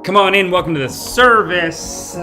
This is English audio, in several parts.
Come on in, welcome to the service.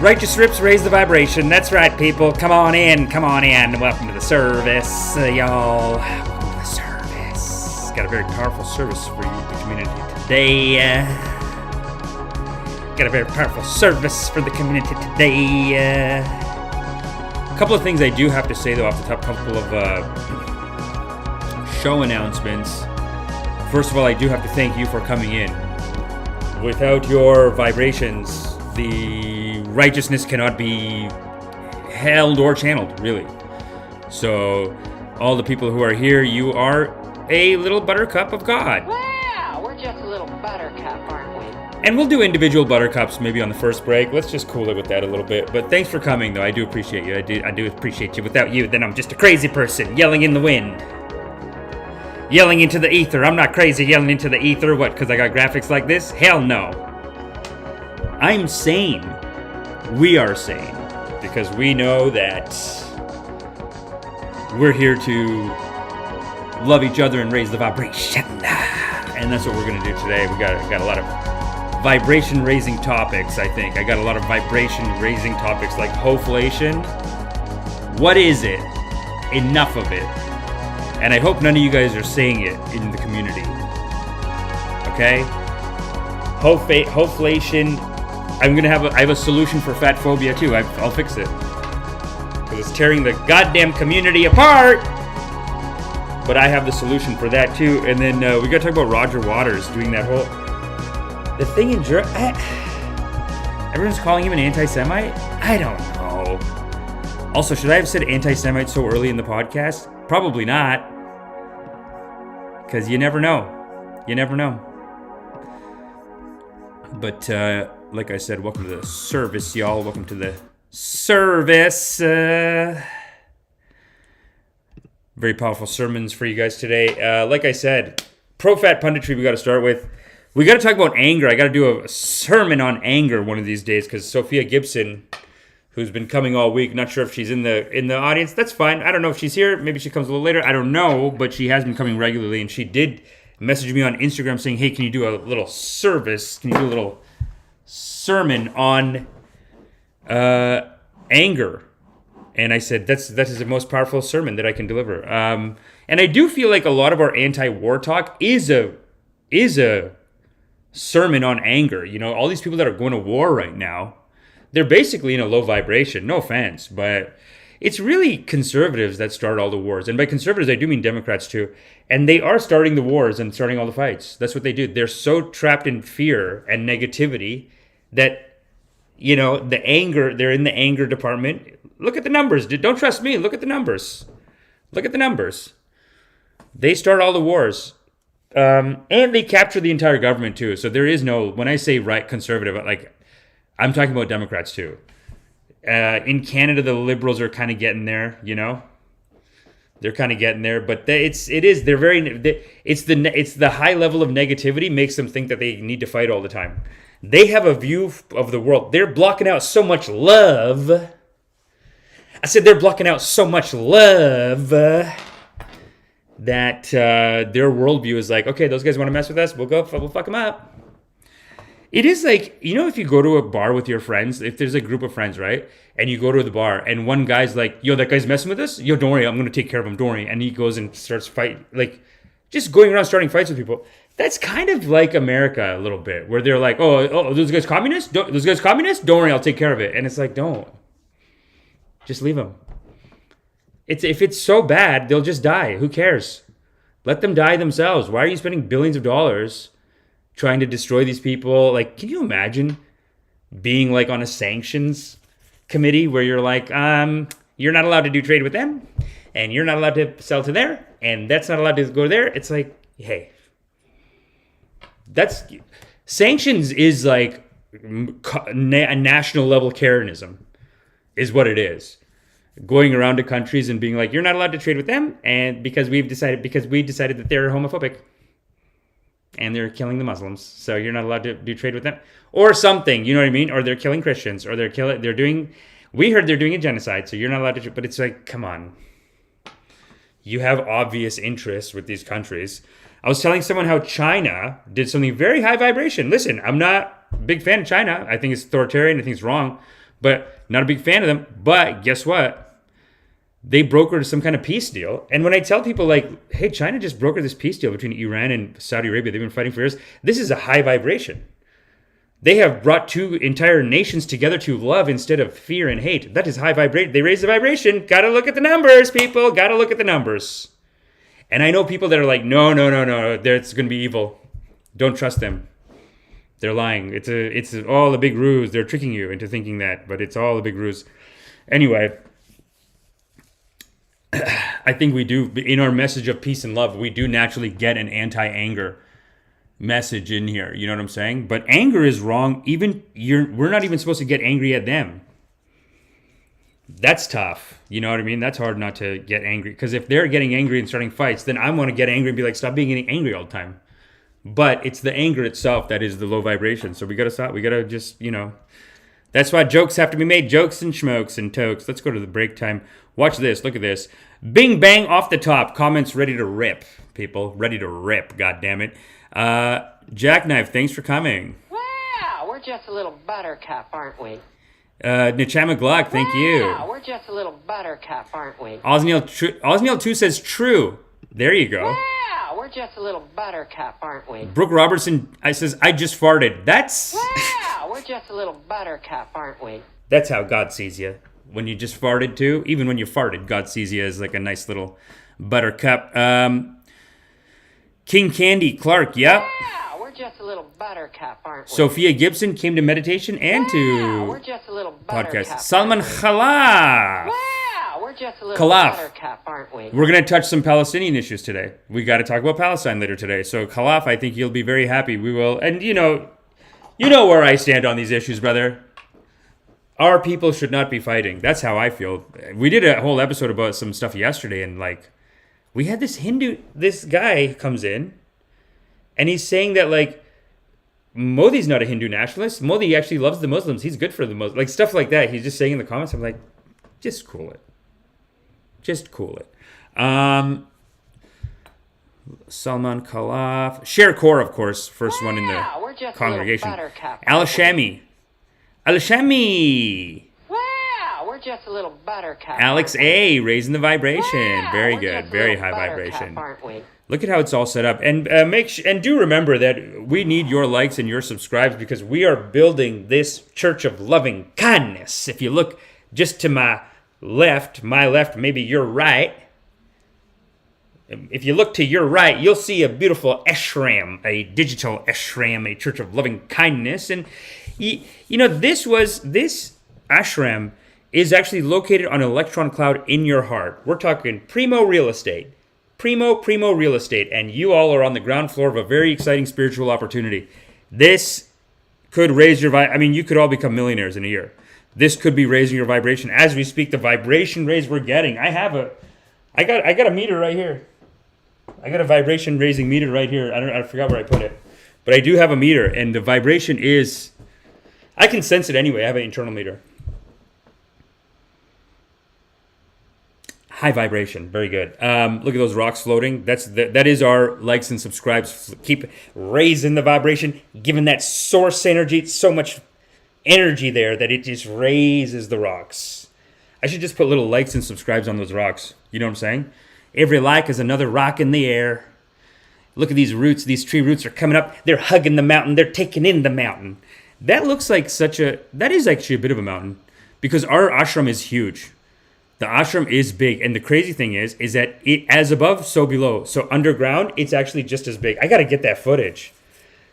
Righteous rips raise the vibration. That's right, people. Come on in. Welcome to the service, y'all. Welcome to the service. Got a very powerful service for you, the community, today. A couple of things I do have to say, though, off the top. A couple of show announcements. First of all, I do have to thank you for coming in. Without your vibrations, the righteousness cannot be held or channeled, really. So, all the people who are here, you are a little buttercup of God. Wow, we're just a little buttercup, aren't we? And we'll do individual buttercups maybe on the first break. Let's just cool it with that a little bit. But thanks for coming, though. I do appreciate you. I do appreciate you. Without you, then I'm just a crazy person yelling in the wind. Yelling into the ether. I'm not crazy yelling into the ether. What, because I got graphics like this? Hell no. I'm sane. We are sane. Because we know that we're here to love each other and raise the vibration. And that's what we're going to do today. We got a lot of vibration-raising topics, I think. I got a lot of vibration-raising topics like Hoe-flation. What is it? Enough of it. And I hope none of you guys are saying it in the community. Okay? Hoe-flation. I have a solution for Fat-phobia too. I'll fix it. Because it's tearing the goddamn community apart. But I have the solution for that too. And then we gotta talk about Roger Waters doing that whole... The thing in Germany... Everyone's calling him an anti-Semite? I don't know. Also, should I have said anti-Semite so early in the podcast? Probably not. Because you never know. But, like I said, welcome to the service, y'all. Welcome to the service. Very powerful sermons for you guys today. Like I said, pro-fat punditry we got to start with. We got to talk about anger. I got to do a sermon on anger one of these days because Sophia Gibson, who's been coming all week, not sure if she's in the audience. That's fine. I don't know if she's here. Maybe she comes a little later. I don't know, but she has been coming regularly, and she did message me on Instagram saying, hey, can you do a little service? Can you do a little sermon on anger? And I said, that is the most powerful sermon that I can deliver. And I do feel like a lot of our anti-war talk is a sermon on anger. You know, all these people that are going to war right now, they're basically in a low vibration. No offense, but it's really conservatives that start all the wars. And by conservatives, I do mean Democrats too. And they are starting the wars and starting all the fights. That's what they do. They're so trapped in fear and negativity that, you know, the anger, they're in the anger department. Look at the numbers. Don't trust me. Look at the numbers. They start all the wars. And they capture the entire government too. So there is no, when I say right conservative, like, I'm talking about Democrats too. In Canada, the Liberals are kind of getting there, you know. They're kind of getting there, but it's the high level of negativity makes them think that they need to fight all the time. They have a view of the world. They're blocking out so much love. I said they're blocking out so much love that their worldview is like, okay, those guys want to mess with us, we'll fuck them up. It is like, you know, if you go to a bar with your friends, if there's a group of friends, right? And you go to the bar and one guy's like, yo, that guy's messing with us? Yo, don't worry, I'm going to take care of him, don't worry. And he goes and starts fighting, like just going around starting fights with people. That's kind of like America a little bit, where they're like, oh, those guys communists? Those guys communists? Don't worry, I'll take care of it. And it's like, don't. Just leave them. If it's so bad, they'll just die. Who cares? Let them die themselves. Why are you spending billions of dollars trying to destroy these people? Like, can you imagine being like on a sanctions committee where you're like, you're not allowed to do trade with them, and you're not allowed to sell to there, and that's not allowed to go there. It's like, hey, that's sanctions is like a national level Karenism is what it is. Going around to countries and being like, you're not allowed to trade with them, and because we decided that they're homophobic and they're killing the Muslims, so you're not allowed to do trade with them or something. You know what I mean? Or they're killing Christians, or we heard they're doing a genocide, so you're not allowed to. But it's like, come on. You have obvious interests with these countries. I was telling someone how China did something very high vibration. Listen, I'm not a big fan of China. I think it's authoritarian. I think it's wrong, but not a big fan of them. But guess what? They brokered some kind of peace deal. And when I tell people like, hey, China just brokered this peace deal between Iran and Saudi Arabia, they've been fighting for years. This is a high vibration. They have brought two entire nations together to love instead of fear and hate. That is high vibration. They raise the vibration. Got to look at the numbers, people. Got to look at the numbers. And I know people that are like, no, that's going to be evil. Don't trust them. They're lying. It's all a big ruse. They're tricking you into thinking that, but it's all a big ruse. Anyway, I think we do, in our message of peace and love, we do naturally get an anti-anger message in here. You know what I'm saying? But anger is wrong. We're not even supposed to get angry at them. That's tough. You know what I mean? That's hard not to get angry. Because if they're getting angry and starting fights, then I want to get angry and be like, stop being angry all the time. But it's the anger itself that is the low vibration. So we got to stop. We got to just, that's why jokes have to be made. Jokes and schmokes and tokes. Let's go to the break time. Watch this. Look at this. Bing bang off the top. Comments ready to rip, people. Ready to rip. God damn it. Jackknife, thanks for coming. Wow, we're just a little buttercup, aren't we? Nachama Glock, thank you. Wow, we're just a little buttercup, aren't we? Osniel 2 says true. There you go. Wow, we're just a little buttercup, aren't we? Brooke Robertson says, I just farted. That's... Wow, we're just a little buttercup, aren't we? That's how God sees you. When you just farted too. Even when you farted, God sees you as like a nice little buttercup. King Candy Clark, yep. Wow, we're just a little buttercup, aren't we? Sophia Gibson came to meditation and to we're just a little buttercup, podcast. Salman Khalaf. Wow, we're just a little Khalaf. Buttercup, aren't we? We're going to touch some Palestinian issues today. We got to talk about Palestine later today. So Khalaf, I think you'll be very happy. We will. And you know where I stand on these issues, brother. Our people should not be fighting. That's how I feel. We did a whole episode about some stuff yesterday, and like, we had this guy comes in, and he's saying that like, Modi's not a Hindu nationalist. Modi actually loves the Muslims. He's good for the Muslims. Like stuff like that. He's just saying in the comments. I'm like, just cool it. Just cool it. Salman Khalaf. Sher Kaur, of course. First one in the congregation. Al-Shami. Al-Shami. Wow, we're just a little buttercup. Alex A. raising the vibration. Wow, very good. Very high vibration. Aren't we? Look at how it's all set up. And and do remember that we need your likes and your subscribes because we are building this church of loving kindness. If you look just to my left, maybe your right. If you look to your right, you'll see a beautiful ashram, a digital ashram, a church of loving kindness. And, this ashram is actually located on an electron cloud in your heart. We're talking primo real estate. Primo real estate. And you all are on the ground floor of a very exciting spiritual opportunity. This could raise your you could all become millionaires in a year. This could be raising your vibration. As we speak, the vibration raise we're getting. I got a meter right here. I got a vibration raising meter right here. I forgot where I put it. But I do have a meter, and the vibration is... I can sense it anyway. I have an internal meter. High vibration. Very good. Look at those rocks floating. That is our likes and subscribes. Keep raising the vibration, giving that source energy. So much energy there that it just raises the rocks. I should just put little likes and subscribes on those rocks. You know what I'm saying? Every like is another rock in the air. Look at these roots. These tree roots are coming up. They're hugging the mountain. They're taking in the mountain. That looks like that is actually a bit of a mountain because our ashram is huge. The ashram is big. And the crazy thing is that it, as above, so below. So underground, it's actually just as big. I got to get that footage.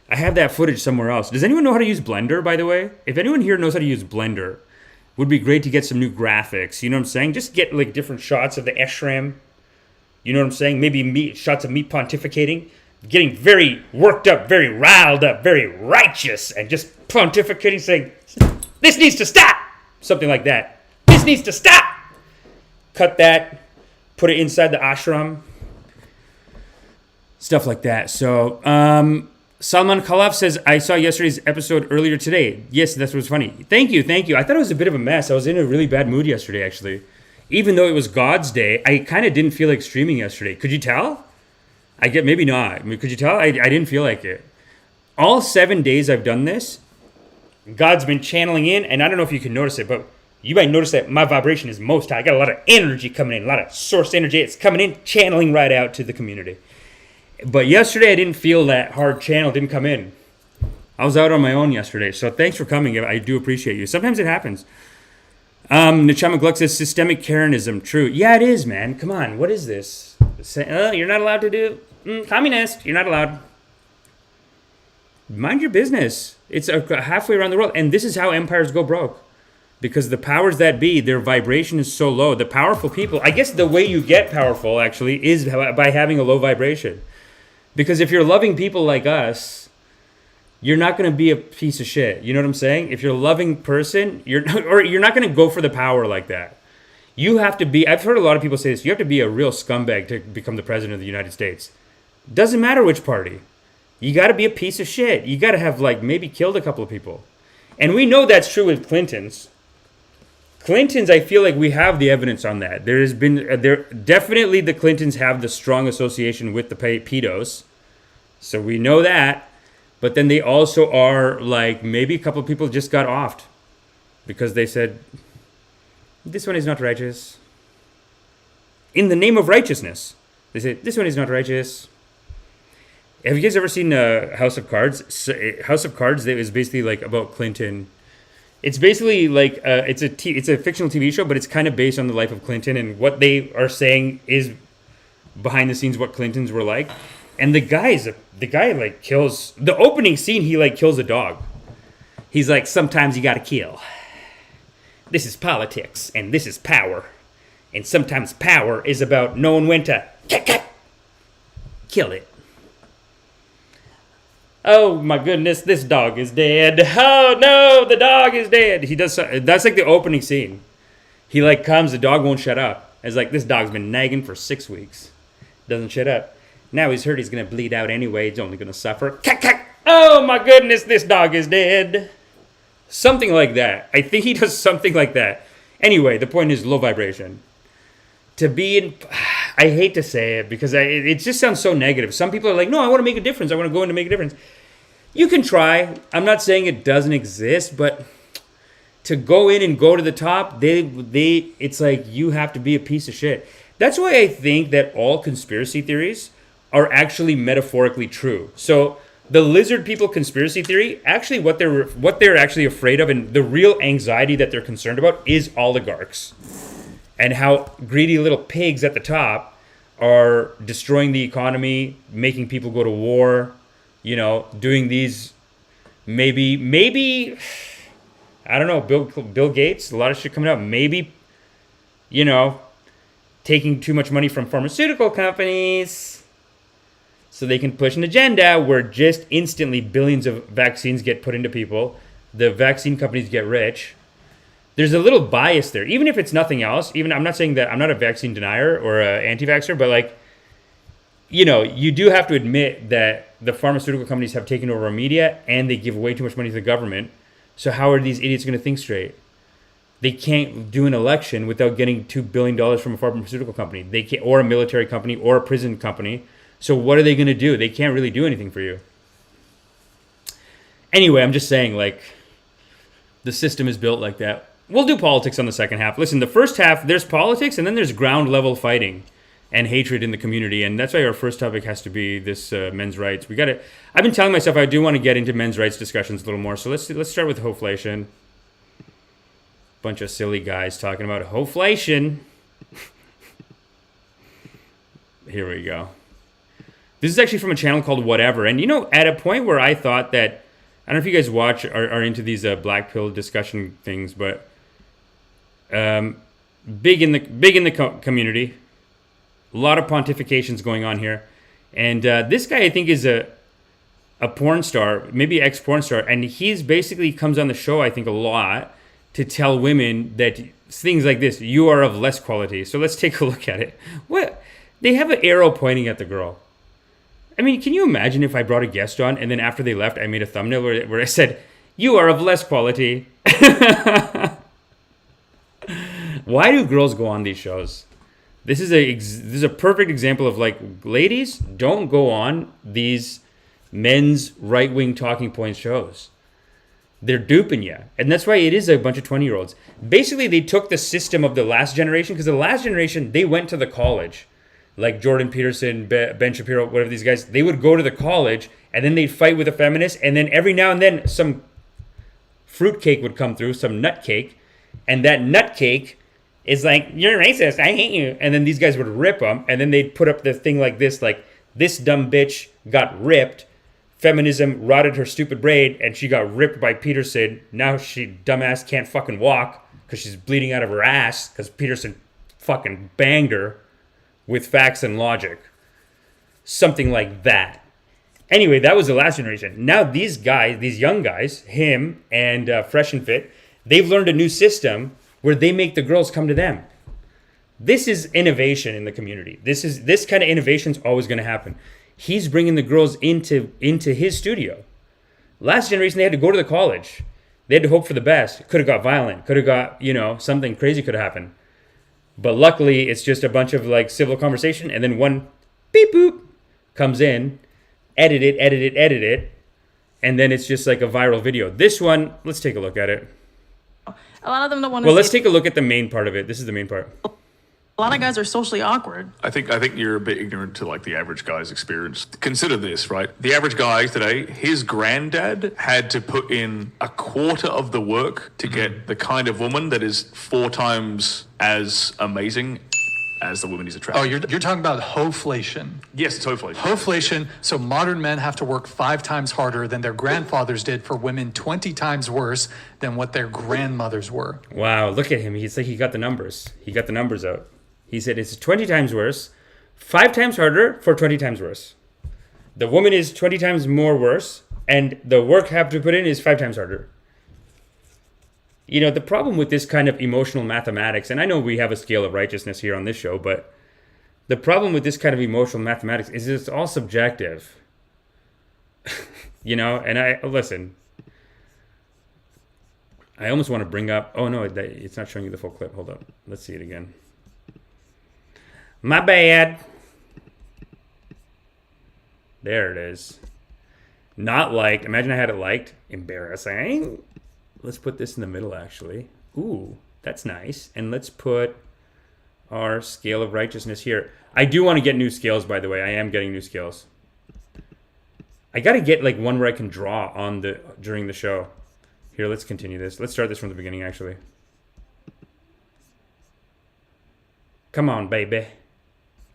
I have that footage somewhere else. Does anyone know how to use Blender, by the way? If anyone here knows how to use Blender, would be great to get some new graphics. You know what I'm saying? Just get like different shots of the ashram. You know what I'm saying? Maybe shots of me pontificating. getting very worked up, very riled up, very righteous, and just pontificating, saying, this needs to stop! Something like that. This needs to stop! Cut that, put it inside the ashram. Stuff like that. So, Salman Khalaf says, I saw yesterday's episode earlier today. Yes, that's what's funny. Thank you. I thought it was a bit of a mess. I was in a really bad mood yesterday, actually. Even though it was God's day, I kind of didn't feel like streaming yesterday. Could you tell? Maybe not. I mean, could you tell? I didn't feel like it. All 7 days I've done this, God's been channeling in, and I don't know if you can notice it, but you might notice that my vibration is most high. I got a lot of energy coming in, a lot of source energy. It's coming in, channeling right out to the community. But yesterday I didn't feel that hard channel, didn't come in. I was out on my own yesterday, so thanks for coming. I do appreciate you. Sometimes it happens. Nachama Gluck says, systemic Karenism, true. Yeah, it is, man. Come on, what is this? You're not allowed to do... communist, you're not allowed. Mind your business. It's halfway around the world. And this is how empires go broke. Because the powers that be, their vibration is so low. The powerful people... I guess the way you get powerful, actually, is by having a low vibration. Because if you're loving people like us... you're not going to be a piece of shit. You know what I'm saying? If you're a loving person, you're not going to go for the power like that. You have to be, I've heard a lot of people say this, you have to be a real scumbag to become the president of the United States. Doesn't matter which party. You got to be a piece of shit. You got to have maybe killed a couple of people. And we know that's true with Clintons. Clintons, I feel like we have the evidence on that. Definitely the Clintons have the strong association with the pedos. So we know that. But then they also are maybe a couple of people just got offed because they said, this one is not righteous. In the name of righteousness. They said, this one is not righteous. Have you guys ever seen House of Cards? House of Cards is basically about Clinton. It's basically it's a fictional TV show, but it's kind of based on the life of Clinton, and what they are saying is behind the scenes what Clintons were like. And the guy kills the opening scene. He kills a dog. He's like, sometimes you gotta kill. This is politics, and this is power, and sometimes power is about knowing when to kill it. Oh my goodness, this dog is dead. Oh no, the dog is dead. He does. That's the opening scene. He comes, the dog won't shut up. It's this dog's been nagging for 6 weeks, doesn't shut up. Now he's hurt, he's going to bleed out anyway. He's only going to suffer. Oh my goodness, this dog is dead. Something like that. I think he does something like that. Anyway, the point is low vibration. To be in... I hate to say it because it just sounds so negative. Some people are like, no, I want to make a difference. I want to go in to make a difference. You can try. I'm not saying it doesn't exist, but to go in and go to the top, it's you have to be a piece of shit. That's why I think that all conspiracy theories are actually metaphorically true. So the lizard people conspiracy theory, actually what they're actually afraid of, and the real anxiety that they're concerned about is oligarchs. And how greedy little pigs at the top are destroying the economy, making people go to war, doing these maybe I don't know, Bill Gates, a lot of shit coming out, maybe, taking too much money from pharmaceutical companies so they can push an agenda where just instantly billions of vaccines get put into people. The vaccine companies get rich. There's a little bias there, even if it's nothing else. Even I'm not saying that I'm not a vaccine denier or an anti-vaxxer, but you do have to admit that the pharmaceutical companies have taken over media and they give way too much money to the government. So how are these idiots going to think straight? They can't do an election without getting $2 billion from a pharmaceutical company. They can't, or a military company, or a prison company. So what are they going to do? They can't really do anything for you. Anyway, I'm just saying, the system is built like that. We'll do politics on the second half. Listen, the first half, there's politics, and then there's ground level fighting and hatred in the community. And that's why our first topic has to be this men's rights. I've been telling myself I do want to get into men's rights discussions a little more. So let's start with Hoe-flation. Bunch of silly guys talking about Hoe-flation. Here we go. This is actually from a channel called Whatever. And at a point where I thought that, I don't know if you guys watch are into these black pill discussion things, but big in the community. A lot of pontifications going on here. And this guy, I think, is a porn star, maybe ex-porn star, and he's basically comes on the show, I think, a lot to tell women that things like this, you are of less quality. So let's take a look at it. What? They have an arrow pointing at the girl. I mean, can you imagine if I brought a guest on and then after they left, I made a thumbnail where I said, you are of less quality. Why do girls go on these shows? This is a perfect example of, like, ladies, don't go on these men's right-wing talking point shows. They're duping you. And that's why it is a bunch of 20-year-olds. Basically, they took the system of the last generation, because the last generation, they went to the college. Like Jordan Peterson, Ben Shapiro, whatever these guys, they would go to the college, and then they'd fight with a feminist, and then every now and then some fruitcake would come through, some nut cake, and that nut cake is like, you're racist, I hate you. And then these guys would rip them, and then they'd put up the thing like this dumb bitch got ripped, feminism rotted her stupid brain, and she got ripped by Peterson. Now she, dumbass, can't fucking walk because she's bleeding out of her ass because Peterson fucking banged her with facts and logic. Something like that. Anyway, that was the last generation. Now these guys, these young guys, him and Fresh and Fit, they've learned a new system where they make the girls come to them. This is innovation in the community. This kind of innovation is always going to happen. He's bringing the girls into his studio. Last generation, they had to go to the college. They had to hope for the best. Could have got violent. Could have got, something crazy could have happened. But luckily, it's just a bunch of like civil conversation, and then one beep boop comes in, edit it, and then it's just like a viral video. This one, let's take a look at it. A lot of them don't want to. Well, let's take a look at the main part of it. This is the main part. A lot of guys are socially awkward. I think you're a bit ignorant to like the average guy's experience. Consider this, right? The average guy today, his granddad had to put in a quarter of the work to get the kind of woman that is 4 times as amazing as the woman he's attracted. Oh, you're talking about Hoe-flation. Yes, it's Hoe-flation. Hoe-flation. So modern men have to work 5 times harder than their grandfathers did for women 20 times worse than what their grandmothers were. Wow, look at him. He's like, he got the numbers. He got the numbers out. He said it's 20 times worse, 5 times harder for 20 times worse. The woman is 20 times more worse, and the work have to put in is 5 times harder. The problem with this kind of emotional mathematics, and I know we have a scale of righteousness here on this show, but the problem with this kind of emotional mathematics is it's all subjective. And listen, I almost want to bring up, oh no, it's not showing you the full clip. Hold up. Let's see it again. My bad. There it is. Not liked. Imagine I had it liked. Embarrassing. Let's put this in the middle, actually. Ooh, that's nice. And let's put our scale of righteousness here. I do want to get new scales, by the way. I am getting new scales. I got to get like one where I can draw on during the show. Here, let's continue this. Let's start this from the beginning, actually. Come on, baby.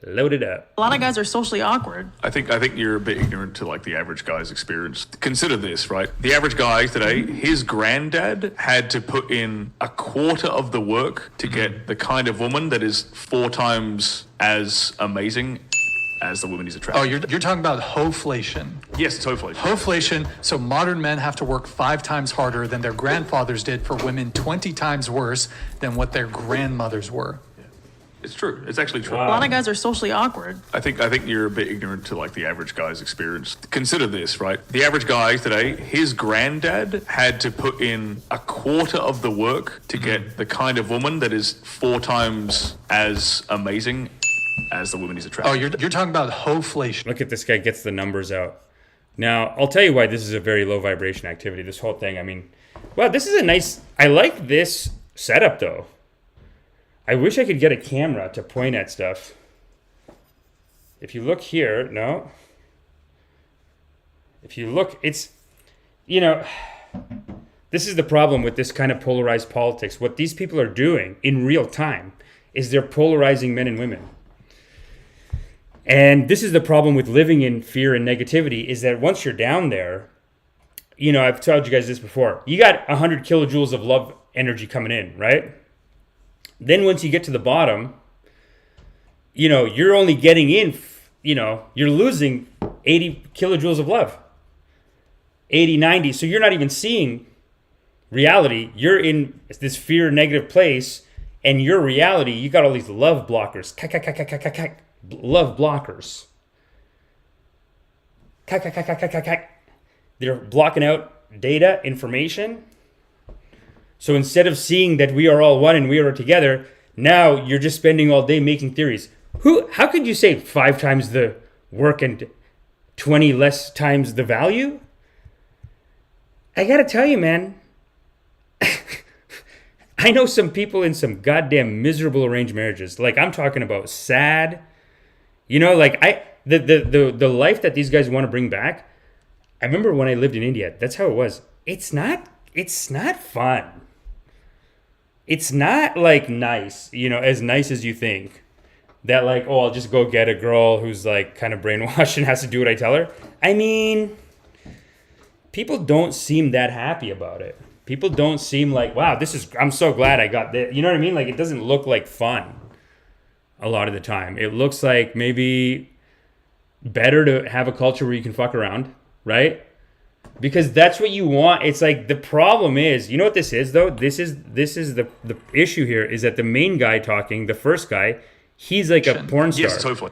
Load it up. A lot of guys are socially awkward. I think you're a bit ignorant to like the average guy's experience. Consider this, right? The average guy today, his granddad had to put in a quarter of the work to get the kind of woman that is 4 times as amazing as the woman he's attracted. Oh, you're talking about Hoe-flation. Yes, it's Hoe-flation. Hoe-flation. So modern men have to work 5 times harder than their grandfathers did for women 20 times worse than what their grandmothers were. It's true. It's actually true. A lot of guys are socially awkward. I think you're a bit ignorant to like the average guy's experience. Consider this, right? The average guy today, his granddad had to put in a quarter of the work to get the kind of woman that is 4 times as amazing as the woman he's attracted. Oh, you're talking about Hoe-flation. Look at this guy gets the numbers out. Now, I'll tell you why this is a very low vibration activity, this whole thing. I mean, wow, this is a nice... I like this setup, though. I wish I could get a camera to point at stuff. If you look here, no. If you look, it's, this is the problem with this kind of polarized politics. What these people are doing in real time is they're polarizing men and women. And this is the problem with living in fear and negativity, is that once you're down there, I've told you guys this before, you got 100 kilojoules of love energy coming in, right? Then once you get to the bottom, you're only getting in you're losing 80 kilojoules of love. 80, 90. So you're not even seeing reality. You're in this fear negative place, and your reality, you got all these love blockers. Love blockers. They're blocking out data, information. So instead of seeing that we are all one and we are together, now you're just spending all day making theories. How could you say 5 times the work and 20 less times the value? I gotta tell you, man. I know some people in some goddamn miserable arranged marriages. Like, I'm talking about sad. The life that these guys want to bring back. I remember when I lived in India, that's how it was. It's not fun. It's not like nice, as nice as you think. That like, oh, I'll just go get a girl who's like kind of brainwashed and has to do what I tell her. I mean, people don't seem that happy about it. People don't seem like, wow, I'm so glad I got this. You know what I mean? Like, it doesn't look like fun a lot of the time. It looks like maybe better to have a culture where you can fuck around, right? Because that's what you want. It's like, the problem is, you know what this is though? This is the issue here is that the main guy talking, the first guy, he's like a porn star. Yes, totally.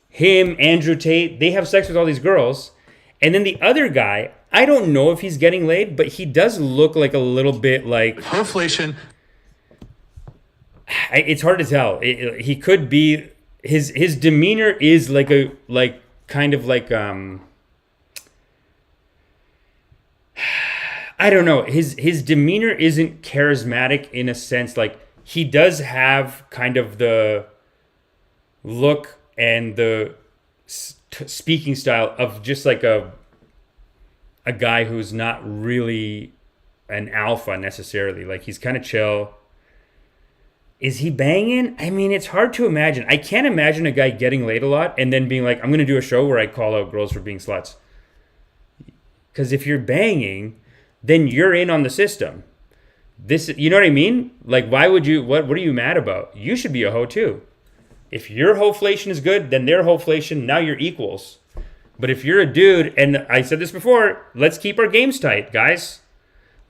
Him, Andrew Tate, they have sex with all these girls. And then the other guy, I don't know if he's getting laid, but he does look like a little bit like Hoe-flation. It's hard to tell. He could be, his demeanor is like I don't know. His demeanor isn't charismatic in a sense. Like, he does have kind of the look and the speaking style of just like a guy who's not really an alpha necessarily. Like, he's kind of chill. Is he banging? I mean, it's hard to imagine. I can't imagine a guy getting laid a lot and then being like, I'm going to do a show where I call out girls for being sluts. Because if you're banging, then you're in on the system. You know what I mean? Like, why would you, what are you mad about? You should be a hoe too. If your hopeflation is good, then their hopeflation, now you're equals. But if you're a dude, and I said this before, let's keep our games tight, guys.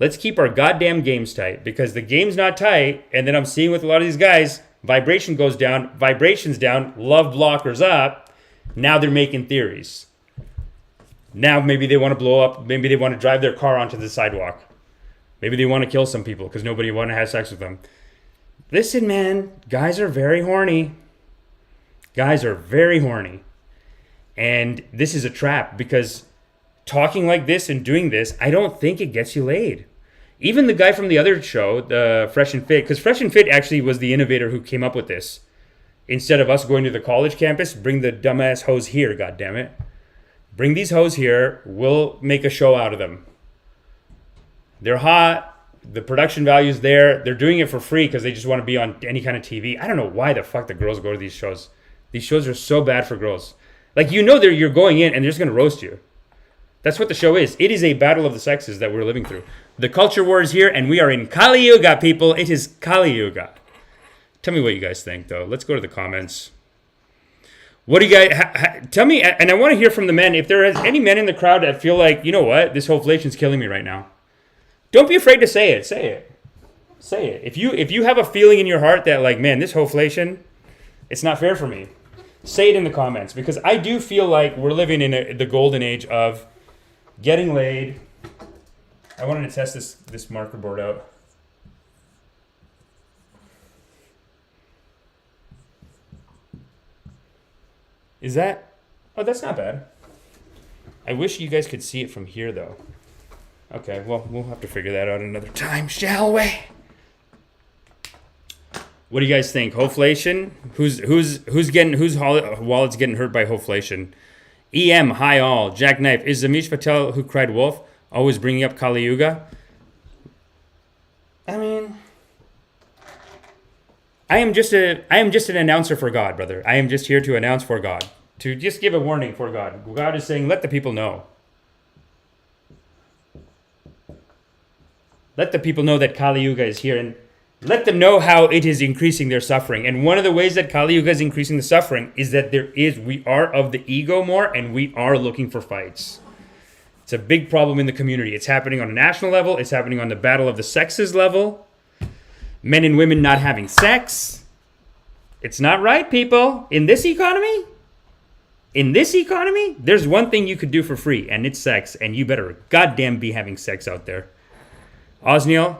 Let's keep our goddamn games tight, because the game's not tight. And then I'm seeing with a lot of these guys, vibration goes down, vibrations down, love blockers up. Now they're making theories. Now maybe they want to blow up. Maybe they want to drive their car onto the sidewalk. Maybe they want to kill some people because nobody want to have sex with them. Listen, man, guys are very horny. Guys are very horny. And this is a trap, because talking like this and doing this, I don't think it gets you laid. Even the guy from the other show, the Fresh and Fit, because Fresh and Fit actually was the innovator who came up with this. Instead of us going to the college campus, bring the dumbass hoes here, goddammit. Bring these hoes here, we'll make a show out of them. They're hot, the production value's there, they're doing it for free because they just want to be on any kind of TV. I don't know why the fuck the girls go to these shows. These shows are so bad for girls. Like, you're going in and they're just going to roast you. That's what the show is. It is a battle of the sexes that we're living through. The culture war is here, and we are in Kali Yuga, people. It is Kali Yuga. Tell me what you guys think, though. Let's go to the comments. What do you guys... tell me, and I want to hear from the men. If there is any men in the crowd that feel like, you know what, this hopeflation is killing me right now. Don't be afraid to say it. Say it. Say it. If you have a feeling in your heart that, like, man, this hopeflation, it's not fair for me, say it in the comments, because I do feel like we're living in the golden age of getting laid. I wanted to test this marker board out. Is that... Oh, that's not bad. I wish you guys could see it from here, though. Okay, well, we'll have to figure that out another time, shall we? What do you guys think? Hoe-flation? Whose wallet's getting hurt by hoe-flation? EM, hi all. Jackknife, is Amish Patel who cried wolf always bringing up Kali Yuga? I mean, I am just an announcer for God, brother. I am just here to announce for God, to just give a warning for God. God is saying, let the people know. Let the people know that Kali Yuga is here. And Let them know how it is increasing their suffering. And one of the ways that Kali Yuga is increasing the suffering is that we are of the ego more, and we are looking for fights. It's a big problem in the community. It's happening on a national level. It's happening on the battle of the sexes level. Men and women not having sex. It's not right, people. In this economy, there's one thing you could do for free, and it's sex. And you better goddamn be having sex out there. Osniel,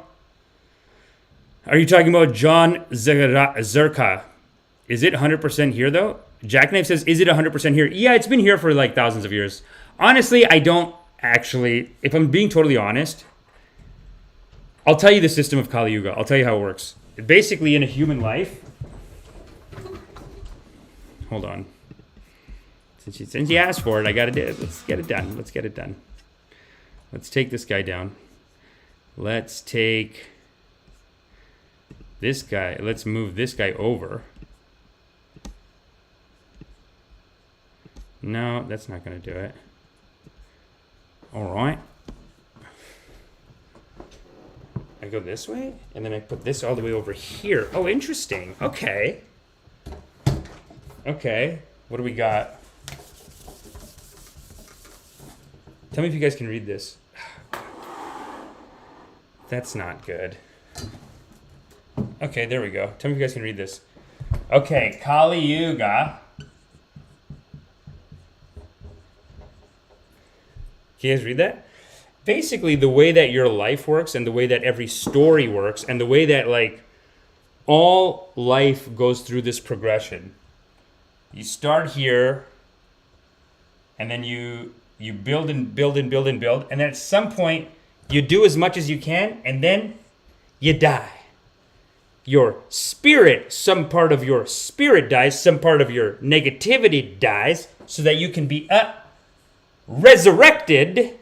are you talking about John Zerka? Is it 100% here, though? Jackknife says, is it 100% here? Yeah, it's been here for like thousands of years. Honestly, I don't actually, if I'm being totally honest, I'll tell you the system of Kali Yuga. I'll tell you how it works. Basically, in a human life, hold on. Since you asked for it, I got to do it. Let's get it done. Let's take this guy down. Let's take this guy. Let's move this guy over. No, that's not going to do it. All right. I go this way, and then I put this all the way over here. Oh, interesting. Okay. What do we got? Tell me if you guys can read this. That's not good. Okay, there we go. Tell me if you guys can read this. Okay, Kali Yuga. Can you guys read that? Basically, the way that your life works and the way that every story works and the way that, like, all life goes through this progression. You start here, and then you build and build and build and build, and then at some point, you do as much as you can, and then you die. Your spirit, some part of your spirit dies, some part of your negativity dies, so that you can be resurrected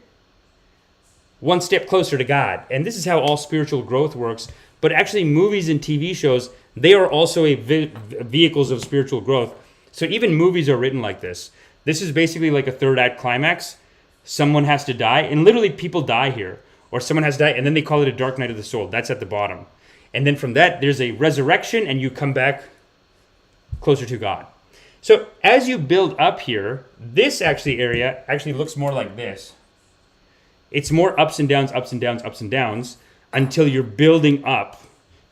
one step closer to God. And this is how all spiritual growth works. But actually, movies and TV shows, they are also vehicles of spiritual growth. So even movies are written like this. This is basically like a third act climax. Someone has to die, and literally people die here. Or someone has to die, and then they call it a dark night of the soul. That's at the bottom. And then from that, there's a resurrection, and you come back closer to God. So as you build up here, this area actually looks more like this. It's more ups and downs, ups and downs, ups and downs, until you're building up.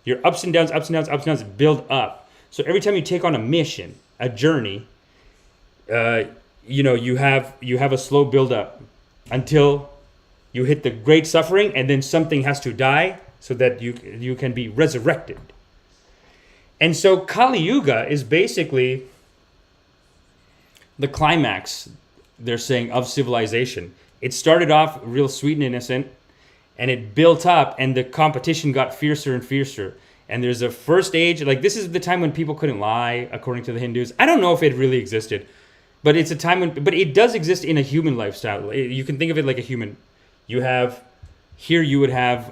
Your ups and downs, ups and downs, ups and downs build up. So every time you take on a mission, a journey, you have a slow build up until you hit the great suffering, and then something has to die so that you can be resurrected. And so Kali Yuga is basically the climax, they're saying, of civilization. It started off real sweet and innocent, and it built up, and the competition got fiercer and fiercer. And there's a first age, like this is the time when people couldn't lie, according to the Hindus. I don't know if it really existed, but it's a time when, but it does exist in a human lifestyle. You can think of it like a human. You would have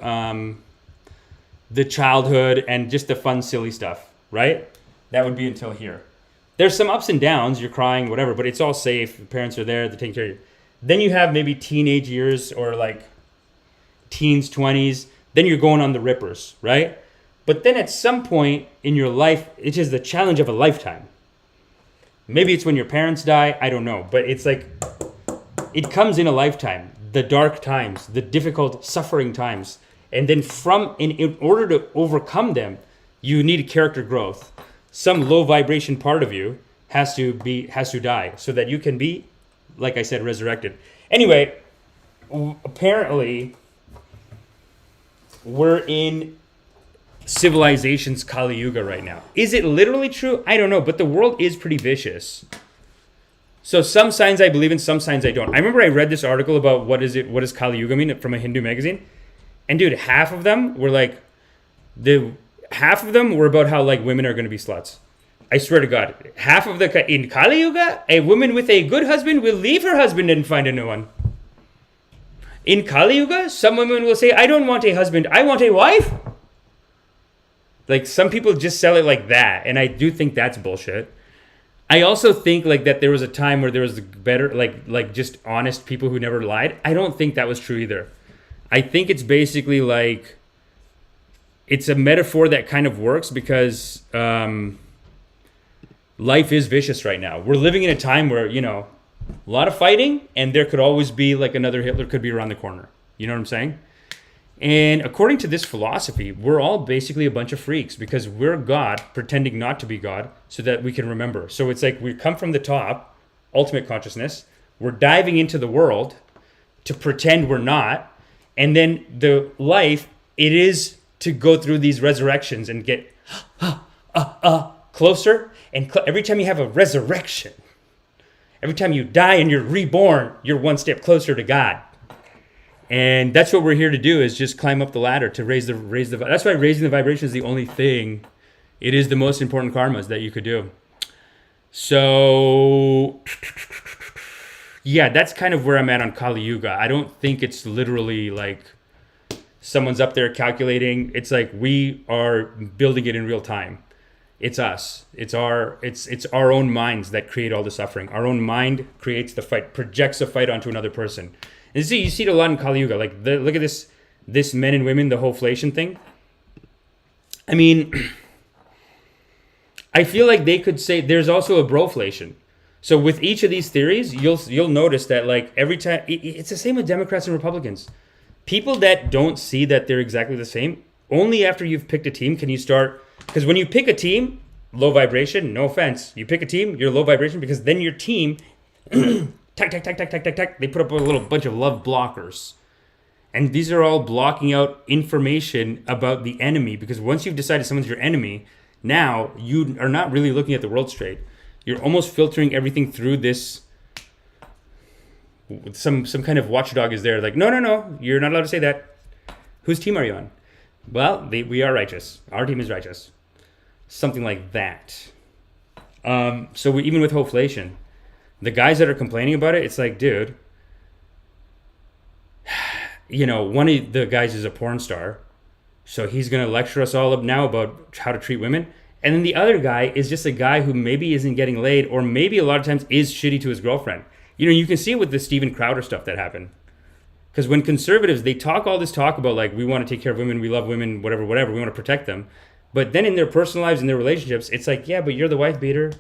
the childhood and just the fun, silly stuff, right? That would be until here. There's some ups and downs, you're crying, whatever, but it's all safe. The parents are there, they're taking care of you. Then you have maybe teenage years or like teens, 20s. Then you're going on the rippers, right? But then at some point in your life, it is the challenge of a lifetime. Maybe it's when your parents die, I don't know. But it's like, it comes in a lifetime. The dark times, the difficult, suffering times. And then in order to overcome them, you need character growth. Some low vibration part of you has to die so that you can be, like I said, resurrected. Anyway, apparently, we're in civilization's Kali Yuga right now. Is it literally true? I don't know, but the world is pretty vicious. So some signs I believe in, some signs I don't. I remember I read this article about what does Kali Yuga mean from a Hindu magazine. And dude, half of them were about how like women are going to be sluts. I swear to God, half of in Kali Yuga, a woman with a good husband will leave her husband and find a new one. In Kali Yuga, some women will say, I don't want a husband, I want a wife. Like some people just sell it like that. And I do think that's bullshit. I also think like that there was a time where there was better, like just honest people who never lied. I don't think that was true either. I think it's basically like it's a metaphor that kind of works because life is vicious right now. We're living in a time where, you know, a lot of fighting, and there could always be like another Hitler could be around the corner. You know what I'm saying? And according to this philosophy, we're all basically a bunch of freaks because we're God pretending not to be God so that we can remember. So it's like we come from the top, ultimate consciousness. We're diving into the world to pretend we're not. And then the life, it is to go through these resurrections and get closer. And every time you have a resurrection, every time you die and you're reborn, you're one step closer to God. And that's what we're here to do, is just climb up the ladder to raise the. That's why raising the vibration is the only thing. It is the most important karmas that you could do. So, yeah, that's kind of where I'm at on Kali Yuga. I don't think it's literally like someone's up there calculating. It's like we are building it in real time. It's us. It's our own minds that create all the suffering. Our own mind creates the fight, projects a fight onto another person. And you see it a lot in Kali Yuga. Like, look at this men and women, the Hoe-flation thing. I mean, I feel like they could say there's also a Bro-flation. So with each of these theories, you'll notice that like every time, it's the same with Democrats and Republicans. People that don't see that they're exactly the same, only after you've picked a team can you start. Because when you pick a team, low vibration, no offense. You pick a team, you're low vibration, because then your team, they put up a little bunch of love blockers. And these are all blocking out information about the enemy, because once you've decided someone's your enemy, now you are not really looking at the world straight. You're almost filtering everything through this. Some kind of watchdog is there, like, no, you're not allowed to say that. Whose team are you on? Well, we are righteous. Our team is righteous. Something like that. So even with Hoe-flation, the guys that are complaining about it, it's like, dude, you know, one of the guys is a porn star, so he's going to lecture us all up now about how to treat women. And then the other guy is just a guy who maybe isn't getting laid, or maybe a lot of times is shitty to his girlfriend. You know, you can see it with the Steven Crowder stuff that happened. Because when conservatives, they talk all this talk about, like, we want to take care of women, we love women, whatever, we want to protect them. But then in their personal lives, in their relationships, it's like, yeah, but you're the wife beater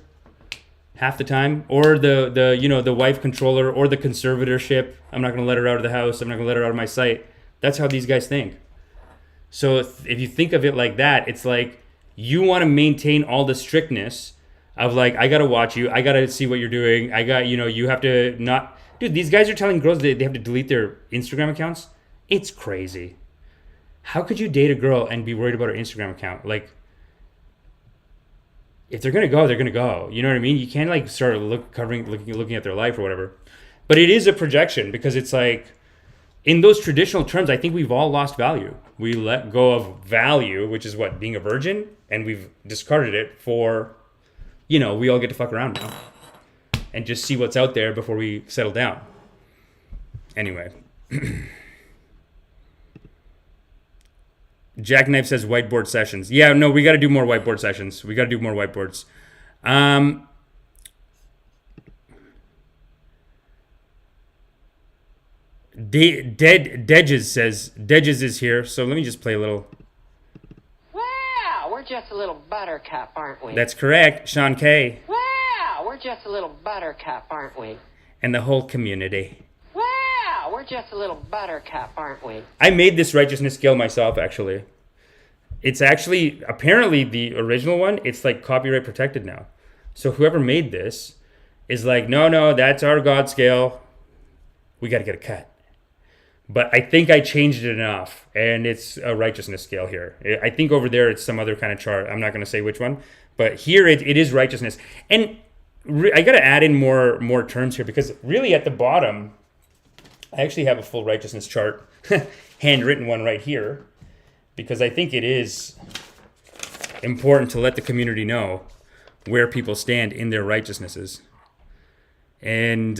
half the time. Or the wife controller, or the conservatorship. I'm not going to let her out of the house. I'm not going to let her out of my sight. That's how these guys think. So if you think of it like that, it's like you want to maintain all the strictness of, like, I got to watch you. I got to see what you're doing. You have to not... Dude, these guys are telling girls they have to delete their Instagram accounts. It's crazy. How could you date a girl and be worried about her Instagram account? Like, if they're going to go, they're going to go. You know what I mean? You can't, like, start looking at their life or whatever. But it is a projection, because it's like, in those traditional terms, I think we've all lost value. We let go of value, which is what? Being a virgin? And we've discarded it for, we all get to fuck around now. And just see what's out there before we settle down. Anyway. Jackknife says whiteboard sessions. Yeah, no, we got to do more whiteboard sessions. We got to do more whiteboards. Deges says, Deges is here. So let me just play a little. Wow, we're just a little buttercup, aren't we? That's correct, Sean K. Wow, we're just a little buttercup, aren't we? And the whole community. Wow, we're just a little buttercup, aren't we? I made this righteousness scale myself, actually. It's actually, apparently the original one, it's like copyright protected now. So whoever made this is like, no, that's our God scale. We got to get a cut. But I think I changed it enough, and it's a righteousness scale here. I think over there it's some other kind of chart. I'm not going to say which one, but here it is righteousness. And I got to add in more terms here, because really at the bottom, I actually have a full righteousness chart, handwritten one right here, because I think it is important to let the community know where people stand in their righteousnesses. And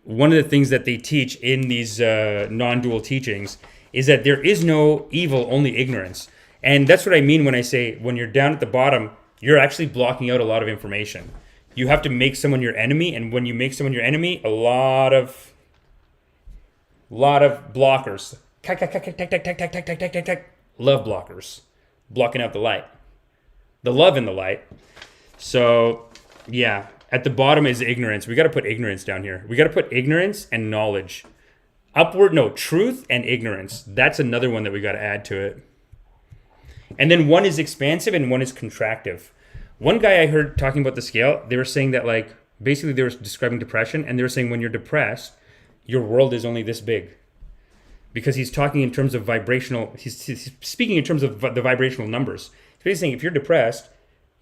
one of the things that they teach in these non-dual teachings is that there is no evil, only ignorance. And that's what I mean when I say when you're down at the bottom, you're actually blocking out a lot of information. You have to make someone your enemy, and when you make someone your enemy, a lot of blockers. Love blockers. blocking out the light, the love in the light. So, yeah, at the bottom is ignorance. We got to put ignorance down here. We got to put ignorance and knowledge. Truth and ignorance. That's another one that we got to add to it. And then one is expansive and one is contractive. One guy I heard talking about the scale, they were saying that, like, basically they were describing depression, and they were saying when you're depressed, your world is only this big. Because he's talking in terms of vibrational, he's speaking in terms of the vibrational numbers. So he's saying if you're depressed,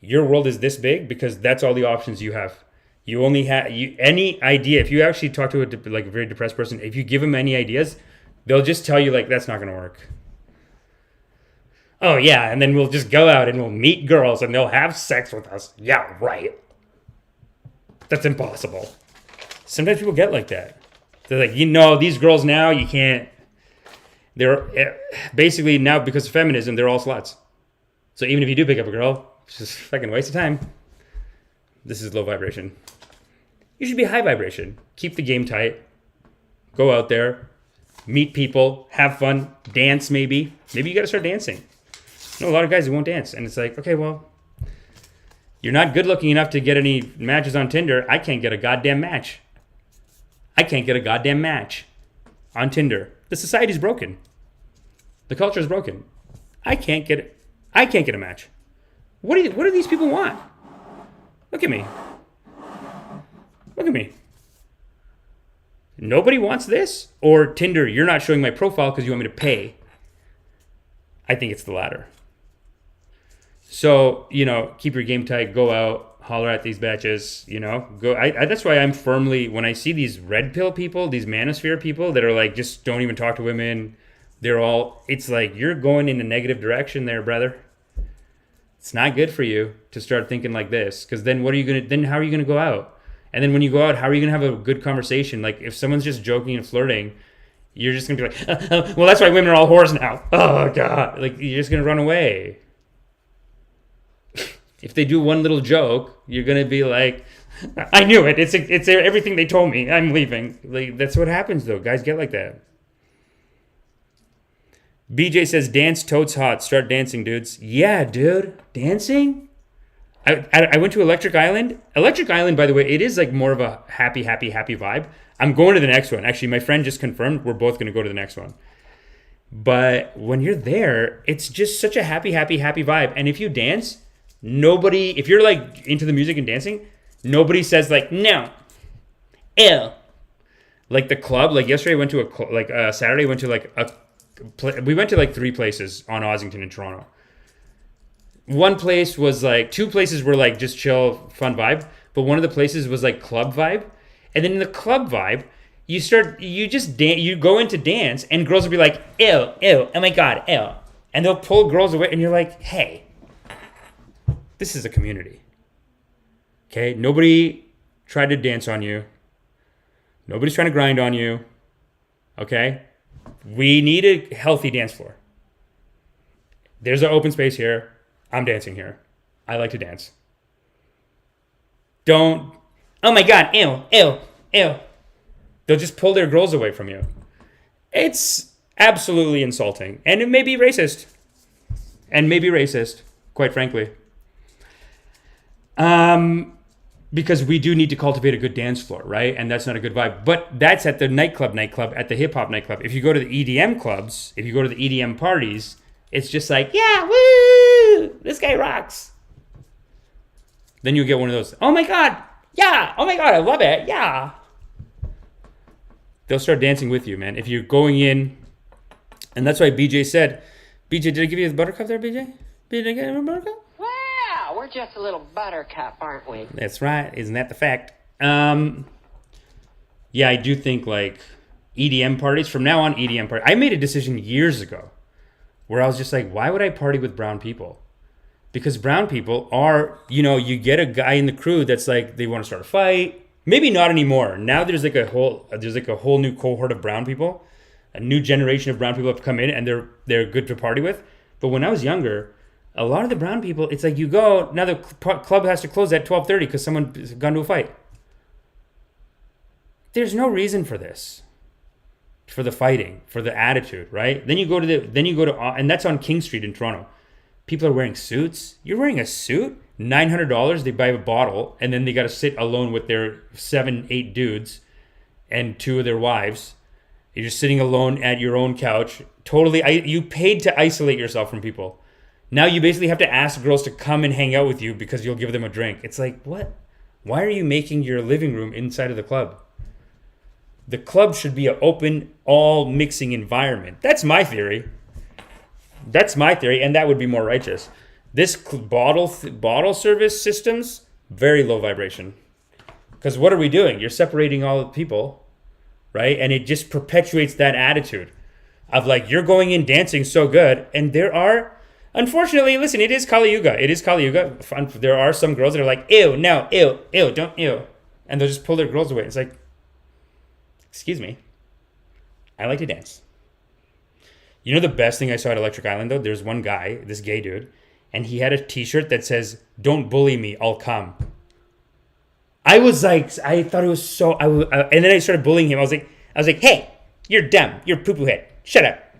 your world is this big because that's all the options you have. You only have any idea. If you actually talk to a very depressed person, if you give them any ideas, they'll just tell you, like, that's not going to work. Oh, yeah, and then we'll just go out and we'll meet girls and they'll have sex with us. Yeah, right. That's impossible. Sometimes people get like that. They're like, these girls now, you can't. They're basically now, because of feminism, they're all sluts. So even if you do pick up a girl, it's just fucking waste of time. This is low vibration. You should be high vibration. Keep the game tight. Go out there. Meet people. Have fun. Dance maybe. Maybe you got to start dancing. I know a lot of guys who won't dance. And it's like, okay, well, you're not good looking enough to get any matches on Tinder. I can't get a goddamn match. I can't get a goddamn match on Tinder. The society's broken. The culture is broken. I can't get it. I can't get a match. What do these people want? Look at me. Look at me. Nobody wants this? Or Tinder, you're not showing my profile because you want me to pay. I think it's the latter. So, keep your game tight, go out, holler at these batches, go. That's why I'm firmly, when I see these red pill people, these manosphere people that are like, just don't even talk to women, it's like, you're going in a negative direction there, brother. It's not good for you to start thinking like this, because then how are you going to go out? And then when you go out, how are you going to have a good conversation? Like, if someone's just joking and flirting, you're just going to be like, well, that's why women are all whores now. Oh, God. Like, you're just going to run away. If they do one little joke, you're going to be like, I knew it. It's everything they told me. I'm leaving. Like, that's what happens, though. Guys get like that. BJ says, dance totes hot. Start dancing, dudes. Yeah, dude. Dancing? I went to Electric Island. Electric Island, by the way, it is like more of a happy vibe. I'm going to the next one. Actually, my friend just confirmed we're both going to go to the next one. But when you're there, it's just such a happy vibe. And if you dance, if you're like into the music and dancing, nobody says like, no, ew. Like the club, like yesterday I went to Saturday I went to we went to like 3 places on Ossington in Toronto. One place was like, 2 places were like just chill, fun vibe. But one of the places was like club vibe. And then in the club vibe, you go into dance and girls will be like, ew, oh my God, ew. And they'll pull girls away and you're like, hey, this is a community. Okay? Nobody tried to dance on you. Nobody's trying to grind on you. Okay? We need a healthy dance floor. There's an open space here. I'm dancing here. I like to dance. Don't, oh my God, ew. They'll just pull their girls away from you. It's absolutely insulting. And it may be racist. Quite frankly. Because we do need to cultivate a good dance floor, right? And that's not a good vibe. But that's at the nightclub, at the hip-hop nightclub. If you go to the EDM clubs, if you go to the EDM parties, it's just like, yeah, woo, this guy rocks. Then you get one of those, oh my God, yeah, oh my God, I love it, yeah. They'll start dancing with you, man. If you're going in, and that's why BJ said, BJ, did I give you the buttercup there, BJ? Did I get you a buttercup? Well, we're just a little buttercup, aren't we? That's right. Isn't that the fact? Yeah, I do think like EDM parties, from now on, EDM parties. I made a decision years ago where I was just like, why would I party with brown people? Because brown people are, you get a guy in the crew that's like, they want to start a fight. Maybe not anymore. Now there's like a whole new cohort of brown people. A new generation of brown people have come in and they're good to party with. But when I was younger, a lot of the brown people, it's like you go, now the club has to close at 12:30 because someone's gone to a fight. There's no reason for this. For the fighting, for the attitude, right? Then you go to and that's on King Street in Toronto. People are wearing suits. You're wearing a suit? $900, they buy a bottle, and then they got to sit alone with their 7, 8 dudes and 2 of their wives. You're just sitting alone at your own couch. Totally, you paid to isolate yourself from people. Now you basically have to ask girls to come and hang out with you because you'll give them a drink. It's like, what? Why are you making your living room inside of the club? The club should be an open, all mixing environment. That's my theory. And that would be more righteous. This bottle service systems, very low vibration. Because what are we doing? You're separating all the people, right? And it just perpetuates that attitude of like, you're going in dancing so good. And there are, unfortunately, listen, it is Kali Yuga. There are some girls that are like, ew, no, ew, don't, ew. And they'll just pull their girls away. It's like, excuse me, I like to dance. You know the best thing I saw at Electric Island, though? There's one guy, this gay dude, and he had a t-shirt that says, don't bully me, I'll come. I was like, I thought it was so, and then I started bullying him. I was like, hey, you're dumb. You're poo-poo head. Shut up.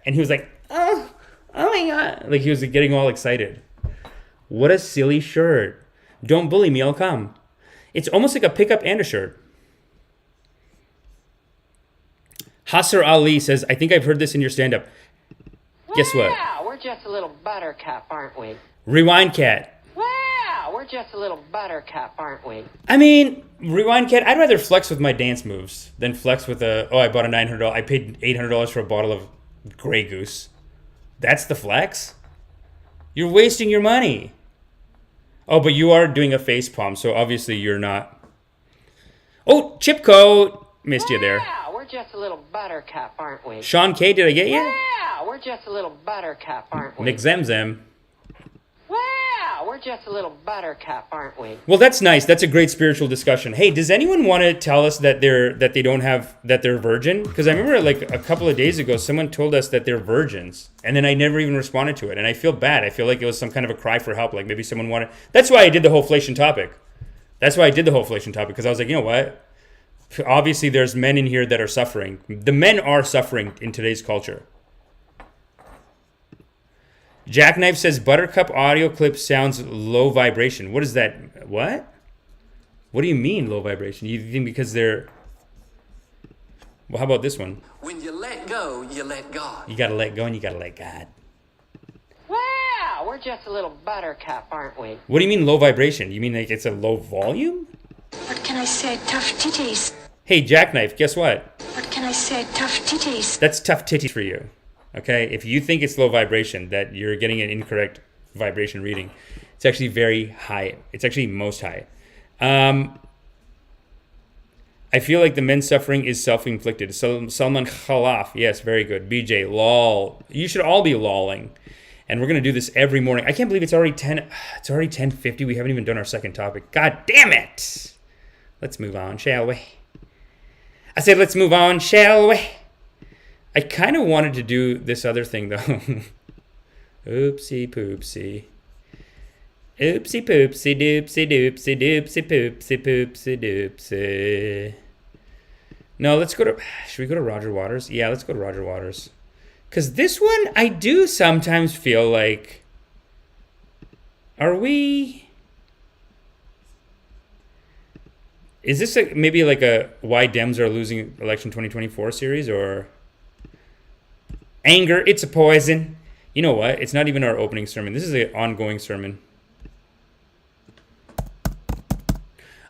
And he was like, oh my God. Like he was getting all excited. What a silly shirt. Don't bully me, I'll come. It's almost like a pickup and a shirt. Hasser Ali says, I think I've heard this in your stand-up. Guess what? Wow, we're just a little buttercup, aren't we? Rewind Cat. Wow, we're just a little buttercup, aren't we? I mean, Rewind Cat, I'd rather flex with my dance moves than flex with I bought a $900, I paid $800 for a bottle of Grey Goose. That's the flex? You're wasting your money. Oh, but you are doing a face palm, so obviously you're not. Oh, Chipco, missed you there. Wow, we're just a little buttercup, aren't we? Sean K, did I get you? Wow, we're just a little buttercup, aren't we? Nick Zemzem. Wow, we're just a little buttercup, aren't we? Well, that's nice. That's a great spiritual discussion. Hey, does anyone want to tell us that they're virgin? Because I remember like a couple of days ago, someone told us that they're virgins, and then I never even responded to it, and I feel bad. I feel like it was some kind of a cry for help. Like maybe someone wanted. That's why I did the Hoe-flation topic. Because I was like, you know what? Obviously, there's men in here that are suffering. The men are suffering in today's culture. Jackknife says Buttercup audio clip sounds low vibration. What is that? What? What do you mean low vibration? You think because they're... Well, how about this one? When you let go, you let God. You gotta let go and you gotta let God. Wow, we're just a little buttercup, aren't we? What do you mean low vibration? You mean like it's a low volume? What can I say? Tough titties. Hey, Jackknife, guess what? What can I say? Tough titties. That's tough titties for you. Okay? If you think it's low vibration, that you're getting an incorrect vibration reading, it's actually very high. It's actually most high. I feel like the men's suffering is self-inflicted. Salman Khalaf, yes, very good. BJ, lol. You should all be lolling. And we're going to do this every morning. I can't believe it's already 10:50. We haven't even done our second topic. God damn it. Let's move on, shall we? I said, let's move on, shall we? I kind of wanted to do this other thing, though. Oopsie poopsie. Oopsie poopsie doopsie doopsie doopsie poopsie poopsie doopsie. No, let's go to... Should we go to Roger Waters? Yeah, let's go to Roger Waters. Because this one, I do sometimes feel like... Are we... Is this maybe like a why Dems are losing election 2024 series, or anger? It's a poison. You know what? It's not even our opening sermon. This is an ongoing sermon.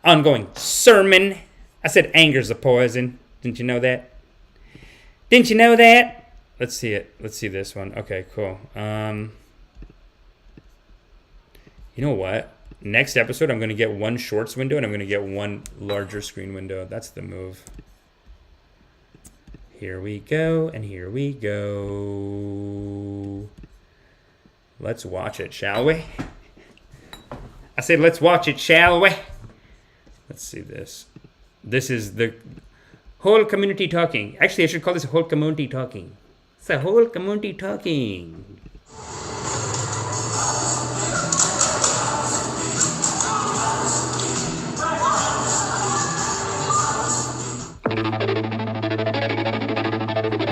Ongoing sermon. I said anger's a poison. Didn't you know that? Didn't you know that? Let's see it. Let's see this one. Okay, cool. You know what? Next episode, I'm going to get one shorts window and I'm going to get one larger screen window. That's the move. Here we go, and here we go. Let's watch it, shall we? I said, let's watch it, shall we? Let's see this. This is the whole community talking. Actually, I should call this a whole community talking. It's a whole community talking.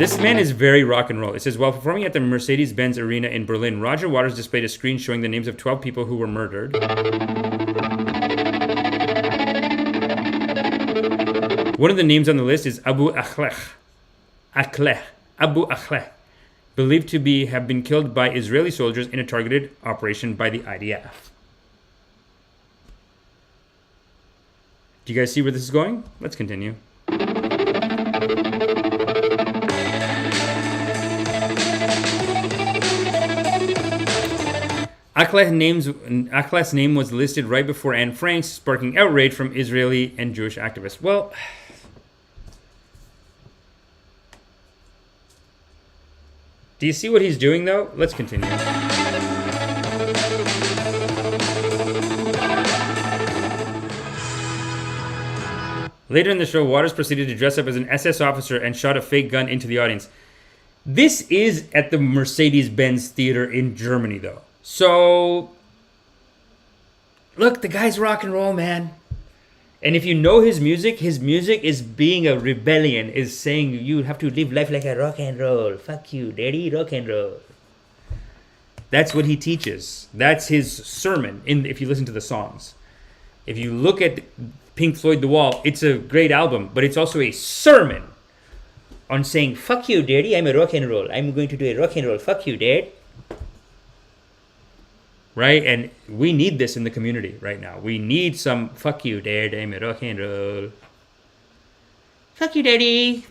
This man is very rock and roll. It says, while performing at the Mercedes-Benz Arena in Berlin, Roger Waters displayed a screen showing the names of 12 people who were murdered. One of the names on the list is Abu Akhleh, believed to have been killed by Israeli soldiers in a targeted operation by the IDF. Do you guys see where this is going? Let's continue. Akhleh's name was listed right before Anne Frank's, sparking outrage from Israeli and Jewish activists. Well, do you see what he's doing, though? Let's continue. Later in the show, Waters proceeded to dress up as an SS officer and shot a fake gun into the audience. This is at the Mercedes-Benz Theater in Germany, though. So, look, the guy's rock and roll, man. And if you know his music is being a rebellion, is saying you have to live life like a rock and roll. Fuck you, daddy, rock and roll. That's what he teaches. That's his sermon, if you listen to the songs. If you look at Pink Floyd The Wall, it's a great album, but it's also a sermon on saying, fuck you, daddy, I'm a rock and roll. I'm going to do a rock and roll. Fuck you, dad. Right? And we need this in the community right now. We need some, fuck you, dad, I'm a rock and roll. Fuck you, daddy.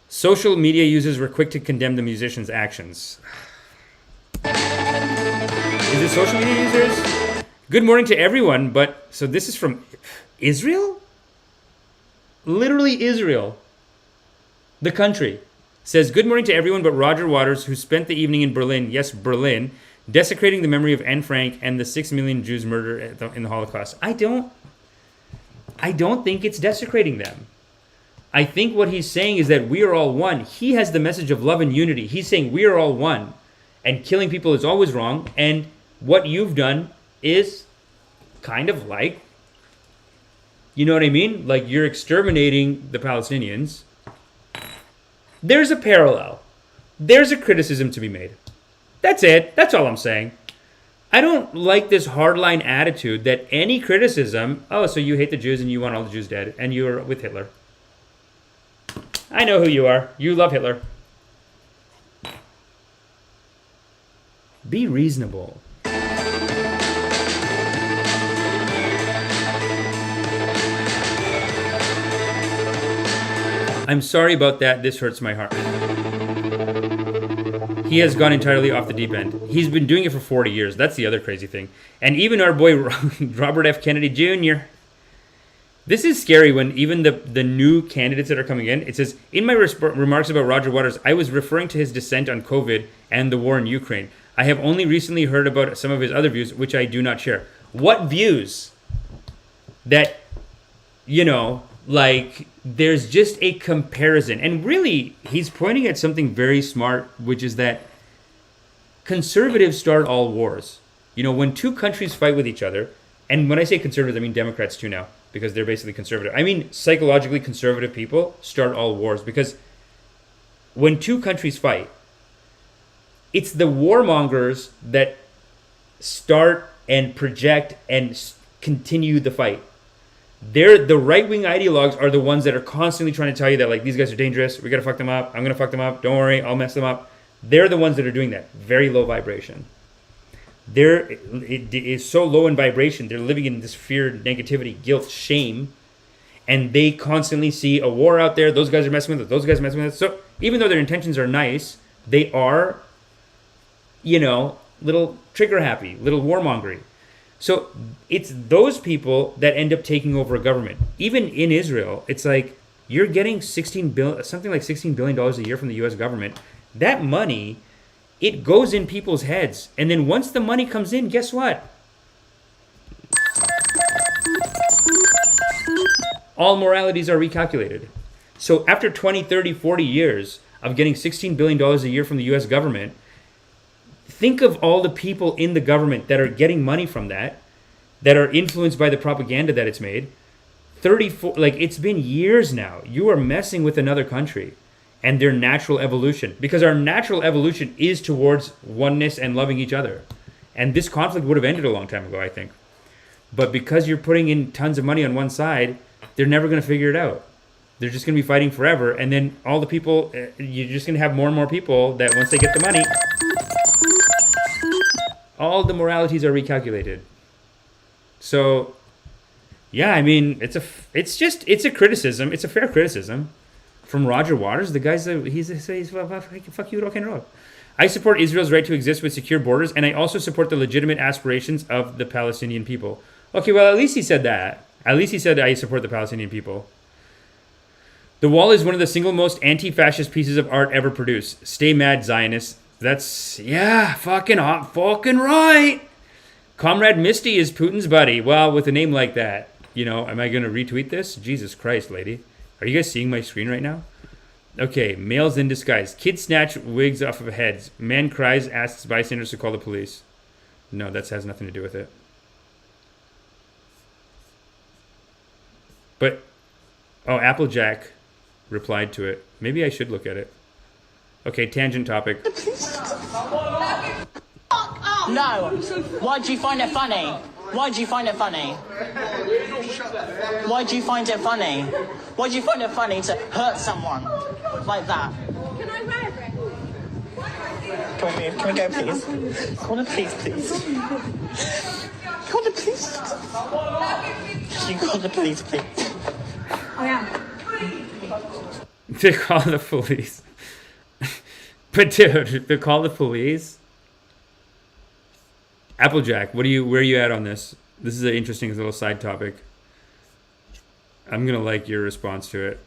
Social media users were quick to condemn the musician's actions. Is it social media users? Good morning to everyone, but so this is from Israel? Literally Israel. The country. Says, good morning to everyone but Roger Waters, who spent the evening in Berlin, yes, Berlin, desecrating the memory of Anne Frank and the 6 million Jews murdered in the Holocaust. I don't think it's desecrating them. I think what he's saying is that we are all one. He has the message of love and unity. He's saying we are all one. And killing people is always wrong. And what you've done is kind of like, you know what I mean? Like you're exterminating the Palestinians. There's a parallel. There's a criticism to be made. That's it. That's all I'm saying. I don't like this hardline attitude that any criticism, oh, so you hate the Jews and you want all the Jews dead and you're with Hitler. I know who you are. You love Hitler. Be reasonable. I'm sorry about that. This hurts my heart. He has gone entirely off the deep end. He's been doing it for 40 years. That's the other crazy thing. And even our boy Robert F. Kennedy Jr., this is scary when even the new candidates that are coming in, it says, in my remarks about Roger Waters, I was referring to his dissent on COVID and the war in Ukraine. I have only recently heard about some of his other views, which I do not share. What views? That, you know, like, there's just a comparison. And really, he's pointing at something very smart, which is that conservatives start all wars. You know, when two countries fight with each other, and when I say conservatives, I mean Democrats too now, because they're basically conservative. I mean psychologically conservative people start all wars, because when two countries fight, it's the warmongers that start and project and continue the fight. The right-wing ideologues are the ones that are constantly trying to tell you that, like, these guys are dangerous, we gotta fuck them up, I'm gonna fuck them up, don't worry, I'll mess them up. They're the ones that are doing that. Very low vibration. It is so low in vibration, they're living in this fear, negativity, guilt, shame, and they constantly see a war out there, those guys are messing with us, those guys are messing with us. So even though their intentions are nice, they are, you know, little trigger happy, little warmongery. So it's those people that end up taking over a government. Even in Israel, it's like you're getting something like $16 billion a year from the U.S. government. That money, it goes in people's heads. And then once the money comes in, guess what? All moralities are recalculated. So after 20, 30, 40 years of getting $16 billion a year from the U.S. government, think of all the people in the government that are getting money from that are influenced by the propaganda that it's made. 34, like, it's been years now. You are messing with another country and their natural evolution, because our natural evolution is towards oneness and loving each other. And this conflict would have ended a long time ago, I think. But because you're putting in tons of money on one side, they're never going to figure it out. They're just going to be fighting forever. And then all the people, you're just going to have more and more people that once they get the money, all the moralities are recalculated. So, yeah, I mean, it's a criticism. It's a fair criticism from Roger Waters. The guy's he's fuck you, rock and roll. I support Israel's right to exist with secure borders, and I also support the legitimate aspirations of the Palestinian people. Okay, well, at least he said that. At least he said I support the Palestinian people. The Wall is one of the single most anti-fascist pieces of art ever produced. Stay mad, Zionists. That's, yeah, fucking right. Comrade Misty is Putin's buddy. Well, with a name like that, you know, am I going to retweet this? Jesus Christ, lady. Are you guys seeing my screen right now? Okay, males in disguise. Kids snatch wigs off of heads. Man cries, asks bystanders to call the police. No, that has nothing to do with it. But, oh, Applejack replied to it. Maybe I should look at it. Okay, tangent topic. No. Why do you find it funny? Why do you find it funny? Why do you find it funny? Why do you find it funny to hurt someone like that? Can I wear it? Can we move? Can we go, please? Call the police, please. Call the police. Can you call the police, please? I am. To call the police. But dude, to call the police? Applejack, where are you at on this? This is an interesting little side topic. I'm gonna like your response to it.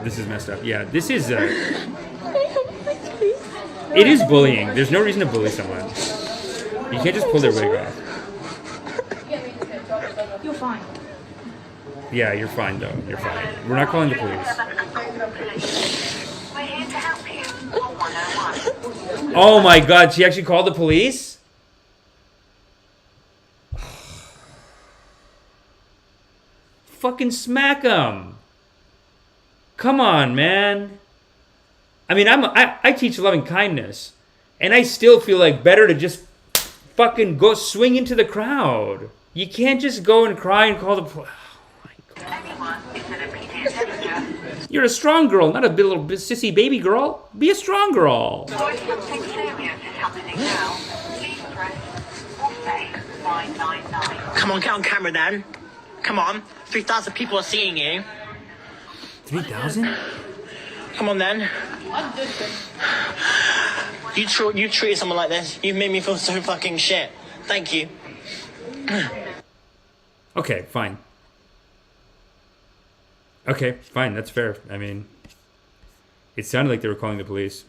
This is messed up. Yeah, this is it is bullying. There's no reason to bully someone. You can't just pull their wig off. You're fine. Yeah, you're fine though. You're fine. We're not calling the police. We're here to help you. 101. Oh my god, she actually called the police? Fucking smack him. Come on, man. I mean, I teach loving kindness, and I still feel like better to just fucking go swing into the crowd. You can't just go and cry and call the police. You're a strong girl, not a little sissy baby girl. Be a strong girl. Something serious is happening now. Please press or say 999. Come on, get on camera then. Come on. 3,000 people are seeing you. 3,000? Come on then. You treated someone like this. You've made me feel so fucking shit. Thank you. Okay, fine. Okay, fine. That's fair. I mean, it sounded like they were calling the police.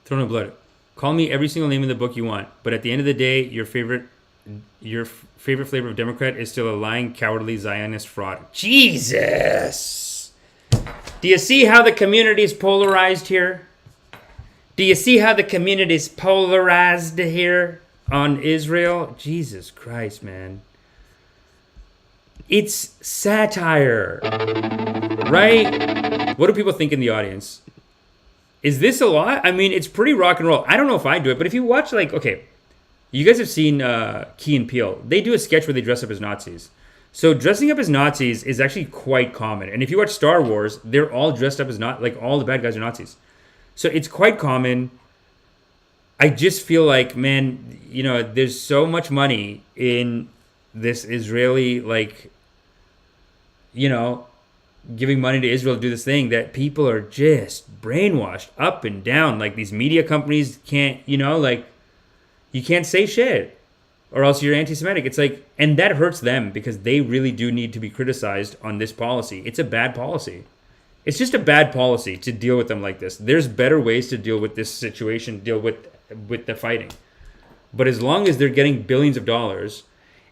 Throne of Blood. Call me every single name in the book you want, but at the end of the day, your favorite flavor of Democrat is still a lying, cowardly Zionist fraud. Jesus! Do you see how the community is polarized here? Do you see how the community is polarized here on Israel? Jesus Christ, man. It's satire, right? What do people think in the audience? Is this a lot? I mean, it's pretty rock and roll. I don't know if I do it, but if you watch, like, okay, you guys have seen Key and Peele. They do a sketch where they dress up as Nazis. So dressing up as Nazis is actually quite common. And if you watch Star Wars, they're all dressed up as like all the bad guys are Nazis. So it's quite common. I just feel like, man, you know, there's so much money in this Israeli, like, you know, giving money to Israel to do this thing that people are just brainwashed up and down. Like, these media companies can't, you know, like, you can't say shit or else you're anti-Semitic. It's like, and that hurts them because they really do need to be criticized on this policy. It's a bad policy. It's just a bad policy to deal with them like this. There's better ways to deal with this situation, deal with the fighting. But as long as they're getting billions of dollars,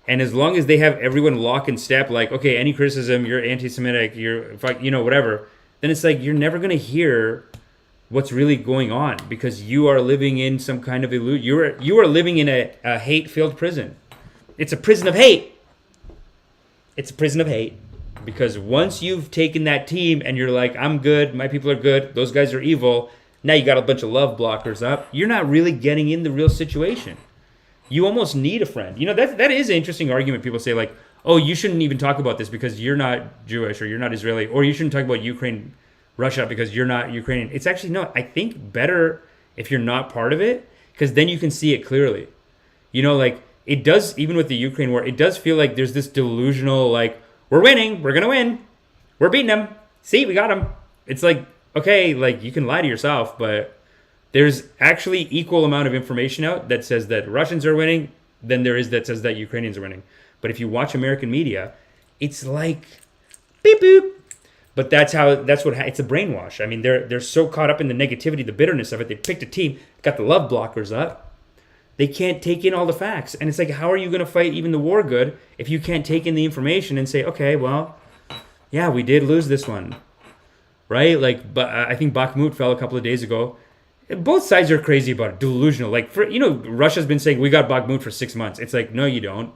and as long as they have everyone lock and step, like, okay, any criticism, you're anti-Semitic, you're, you know, whatever, then it's like you're never going to hear what's really going on because you are living in some kind of illusion. You are living in a hate-filled prison. It's a prison of hate. It's a prison of hate. Because once you've taken that team and you're like, I'm good, my people are good, those guys are evil, now you got a bunch of love blockers up, you're not really getting in the real situation. You almost need a friend. You know, that is an interesting argument. People say like, oh, you shouldn't even talk about this because you're not Jewish or you're not Israeli, or you shouldn't talk about Ukraine, Russia because you're not Ukrainian. It's actually, no, I think better if you're not part of it, because then you can see it clearly. You know, like it does, even with the Ukraine war, it does feel like there's this delusional, like, we're winning, we're going to win, we're beating them, see, we got them. It's like, okay, like you can lie to yourself, but there's actually equal amount of information out that says that Russians are winning than there is that says that Ukrainians are winning. But if you watch American media, it's like beep boop. But it's a brainwash. I mean, they're so caught up in the negativity, the bitterness of it. They picked a team, got the love blockers up. They can't take in all the facts. And it's like, how are you going to fight even the war good if you can't take in the information and say, okay, well, yeah, we did lose this one. Right? Like, but I think Bakhmut fell a couple of days ago. Both sides are crazy about it, delusional. Like, Russia's been saying, we got Bakhmut for 6 months. It's like, no, you don't.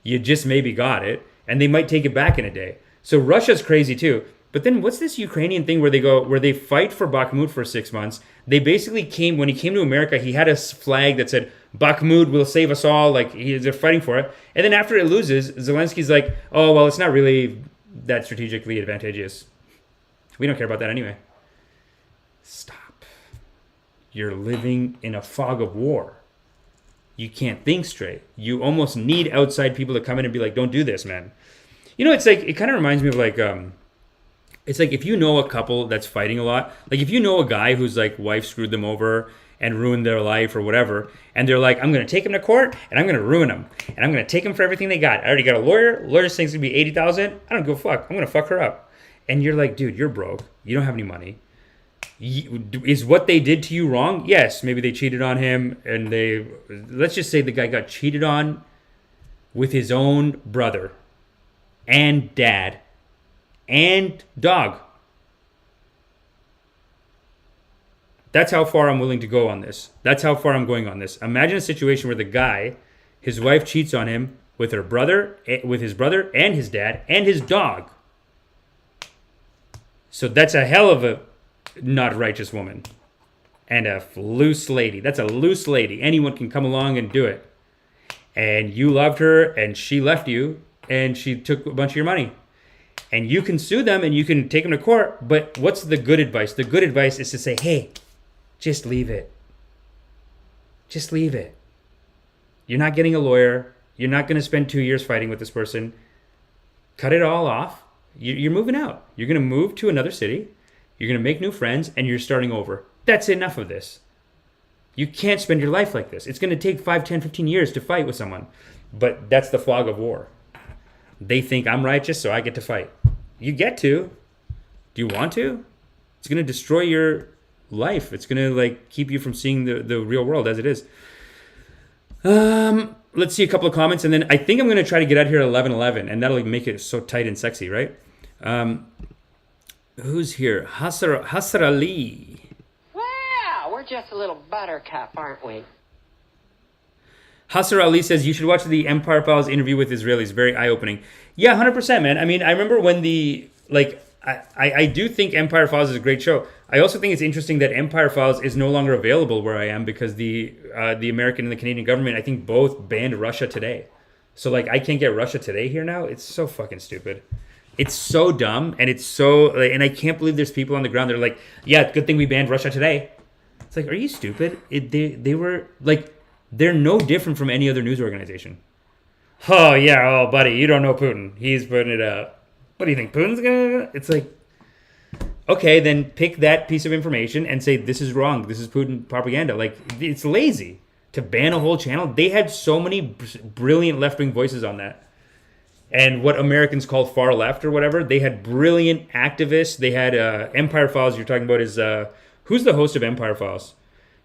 You just maybe got it. And they might take it back in a day. So Russia's crazy too. But then what's this Ukrainian thing where they fight for Bakhmut for 6 months? They basically when he came to America, he had a flag that said, Bakhmut will save us all. Like, they're fighting for it. And then after it loses, Zelensky's like, oh, well, it's not really that strategically advantageous. We don't care about that anyway. Stop. You're living in a fog of war. You can't think straight. You almost need outside people to come in and be like, don't do this, man. You know, it's like, it kind of reminds me of like, it's like if you know a couple that's fighting a lot, like if you know a guy whose like wife screwed them over and ruined their life or whatever, and they're like, I'm going to take him to court and I'm going to ruin him and I'm going to take him for everything they got. I already got a lawyer. Lawyer's saying it's going to be 80,000. I don't give a fuck. I'm going to fuck her up. And you're like, dude, you're broke. You don't have any money. Is what they did to you wrong? Yes, maybe they cheated on him and let's just say the guy got cheated on with his own brother and dad and dog. That's how far I'm willing to go on this. That's how far I'm going on this. Imagine a situation where the guy, his wife cheats on him with his brother and his dad and his dog. So that's a hell of a not righteous woman and a loose lady. That's a loose lady. Anyone can come along and do it. And you loved her and she left you and she took a bunch of your money. And you can sue them and you can take them to court. But what's the good advice? The good advice is to say, hey, just leave it. Just leave it. You're not getting a lawyer. You're not going to spend 2 years fighting with this person. Cut it all off. You're moving out. You're going to move to another city. You're going to make new friends and you're starting over. That's enough of this. You can't spend your life like this. It's going to take 5, 10, 15 years to fight with someone. But that's the fog of war. They think I'm righteous, so I get to fight. You get to. Do you want to? It's going to destroy your life. It's going to like keep you from seeing the real world as it is. Let's see a couple of comments, and then I think I'm going to try to get out here at 11:11, and that'll make it so tight and sexy, right? Who's here? Hasar Ali. Well, we're just a little buttercup, aren't we? Hasar Ali says, you should watch the Empire Files interview with Israelis. Very eye-opening. Yeah, 100%, man. I mean, I remember when I do think Empire Files is a great show. I also think it's interesting that Empire Files is no longer available where I am because the American and the Canadian government, I think, both banned Russia Today. So, like, I can't get Russia Today here now. It's so fucking stupid. It's so dumb, and it's so... and I can't believe there's people on the ground that are like, yeah, good thing we banned Russia Today. It's like, are you stupid? They were, like... They're no different from any other news organization. Oh, yeah, oh, buddy, you don't know Putin. He's putting it out. What do you think, Putin's gonna... It's like, okay, then pick that piece of information and say, this is wrong. This is Putin propaganda. Like, it's lazy to ban a whole channel. They had so many brilliant left-wing voices on that. And what Americans call far left or whatever, they had brilliant activists. They had Empire Files you're talking about is... who's the host of Empire Files?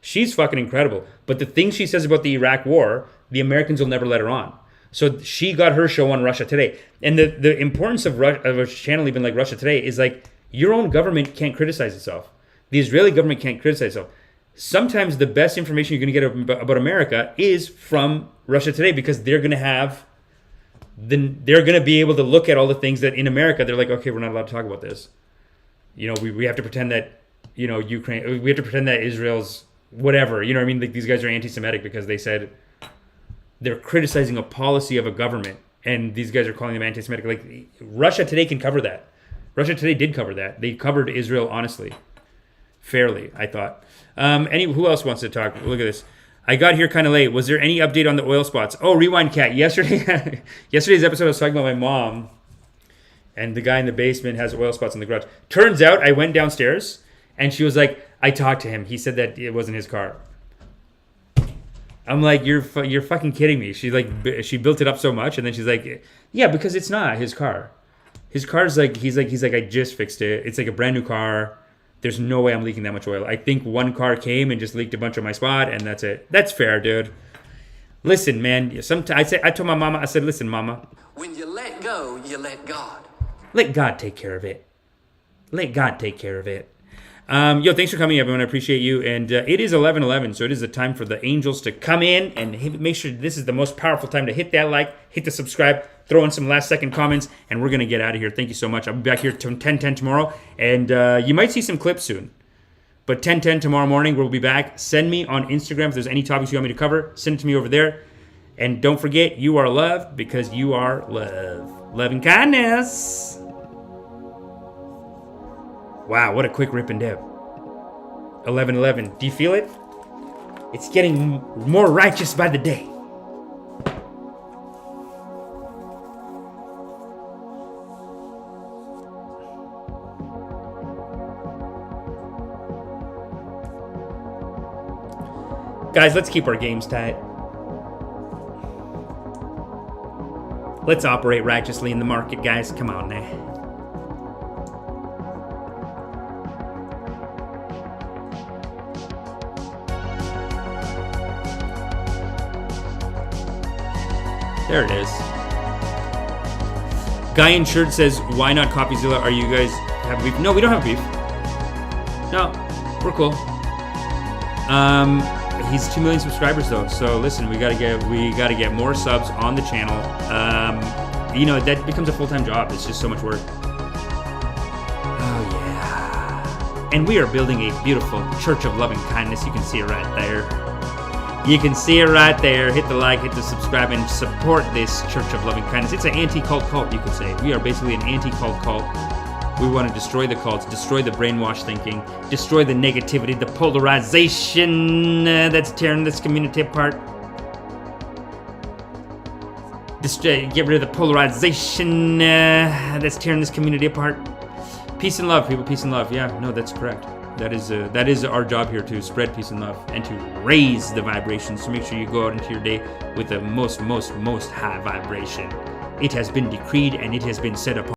She's fucking incredible. But the things she says about the Iraq war, the Americans will never let her on. So she got her show on Russia Today. And the importance of a channel even like Russia Today is like, Your own government can't criticize itself. The Israeli government can't criticize itself. Sometimes the best information you're going to get about America is from Russia Today, because they're going to be able to look at all the things that in America they're like, okay, we're not allowed to talk about this. You know, we have to pretend that, you know, Ukraine, we have to pretend that Israel's whatever. You know what I mean? Like, these guys are anti-Semitic because they said they're criticizing a policy of a government, and these guys are calling them anti-Semitic. Like, Russia Today can cover that. Russia Today did cover that. They covered Israel honestly, fairly, I thought. Who else wants to talk? Look at this. I got here kind of late. Was there any update on the oil spots? Oh, Rewind Cat. Yesterday's episode, I was talking about my mom, and the guy in the basement has oil spots in the garage. Turns out I went downstairs, and she was like, I talked to him. He said that it wasn't his car. I'm like, you're fucking kidding me. She built it up so much, and then she's like, yeah, because it's not his car. His car's like, he's like, I just fixed it. It's like a brand new car. There's no way I'm leaking that much oil. I think one car came and just leaked a bunch on my spot, and that's it. That's fair, dude. Listen, man. Sometimes I told my mama, I said, listen, mama. When you let go, you let God. Let God take care of it. Let God take care of it. Yo, thanks for coming, everyone. I appreciate you. And it is 11:11, so it is the time for the angels to come in and make sure this is the most powerful time to hit that like, hit the subscribe, throw in some last-second comments, and we're going to get out of here. Thank you so much. I'll be back here till 10:10 tomorrow, and you might see some clips soon. But 10:10 tomorrow morning, we'll be back. Send me on Instagram if there's any topics you want me to cover. Send it to me over there. And don't forget, you are loved because you are love. Love and kindness. Wow, what a quick rip and dip. 11:11. Do you feel it? It's getting more righteous by the day. Guys, let's keep our games tight. Let's operate righteously in the market, guys. Come on now. There it is. Guy in shirt says, why not CopyZilla? Are you guys have beef? No, we don't have beef. No, we're cool. He's 2 million subscribers though, so listen, we gotta get more subs on the channel. You know, that becomes a full-time job. It's just so much work. Oh yeah. And we are building a beautiful church of loving kindness. You can see it right there. You can see it right there. Hit the like, hit the subscribe, and support this church of loving kindness. It's an anti-cult cult, you could say. We are basically an anti-cult cult. We want to destroy the cults, destroy the brainwashed thinking, destroy the negativity, the polarization that's tearing this community apart. Get rid of the polarization that's tearing this community apart. Peace and love, people. Peace and love. Yeah, no, that's correct. That is our job here, to spread peace and love and to raise the vibrations. So make sure you go out into your day with the most high vibration. It has been decreed and it has been set upon.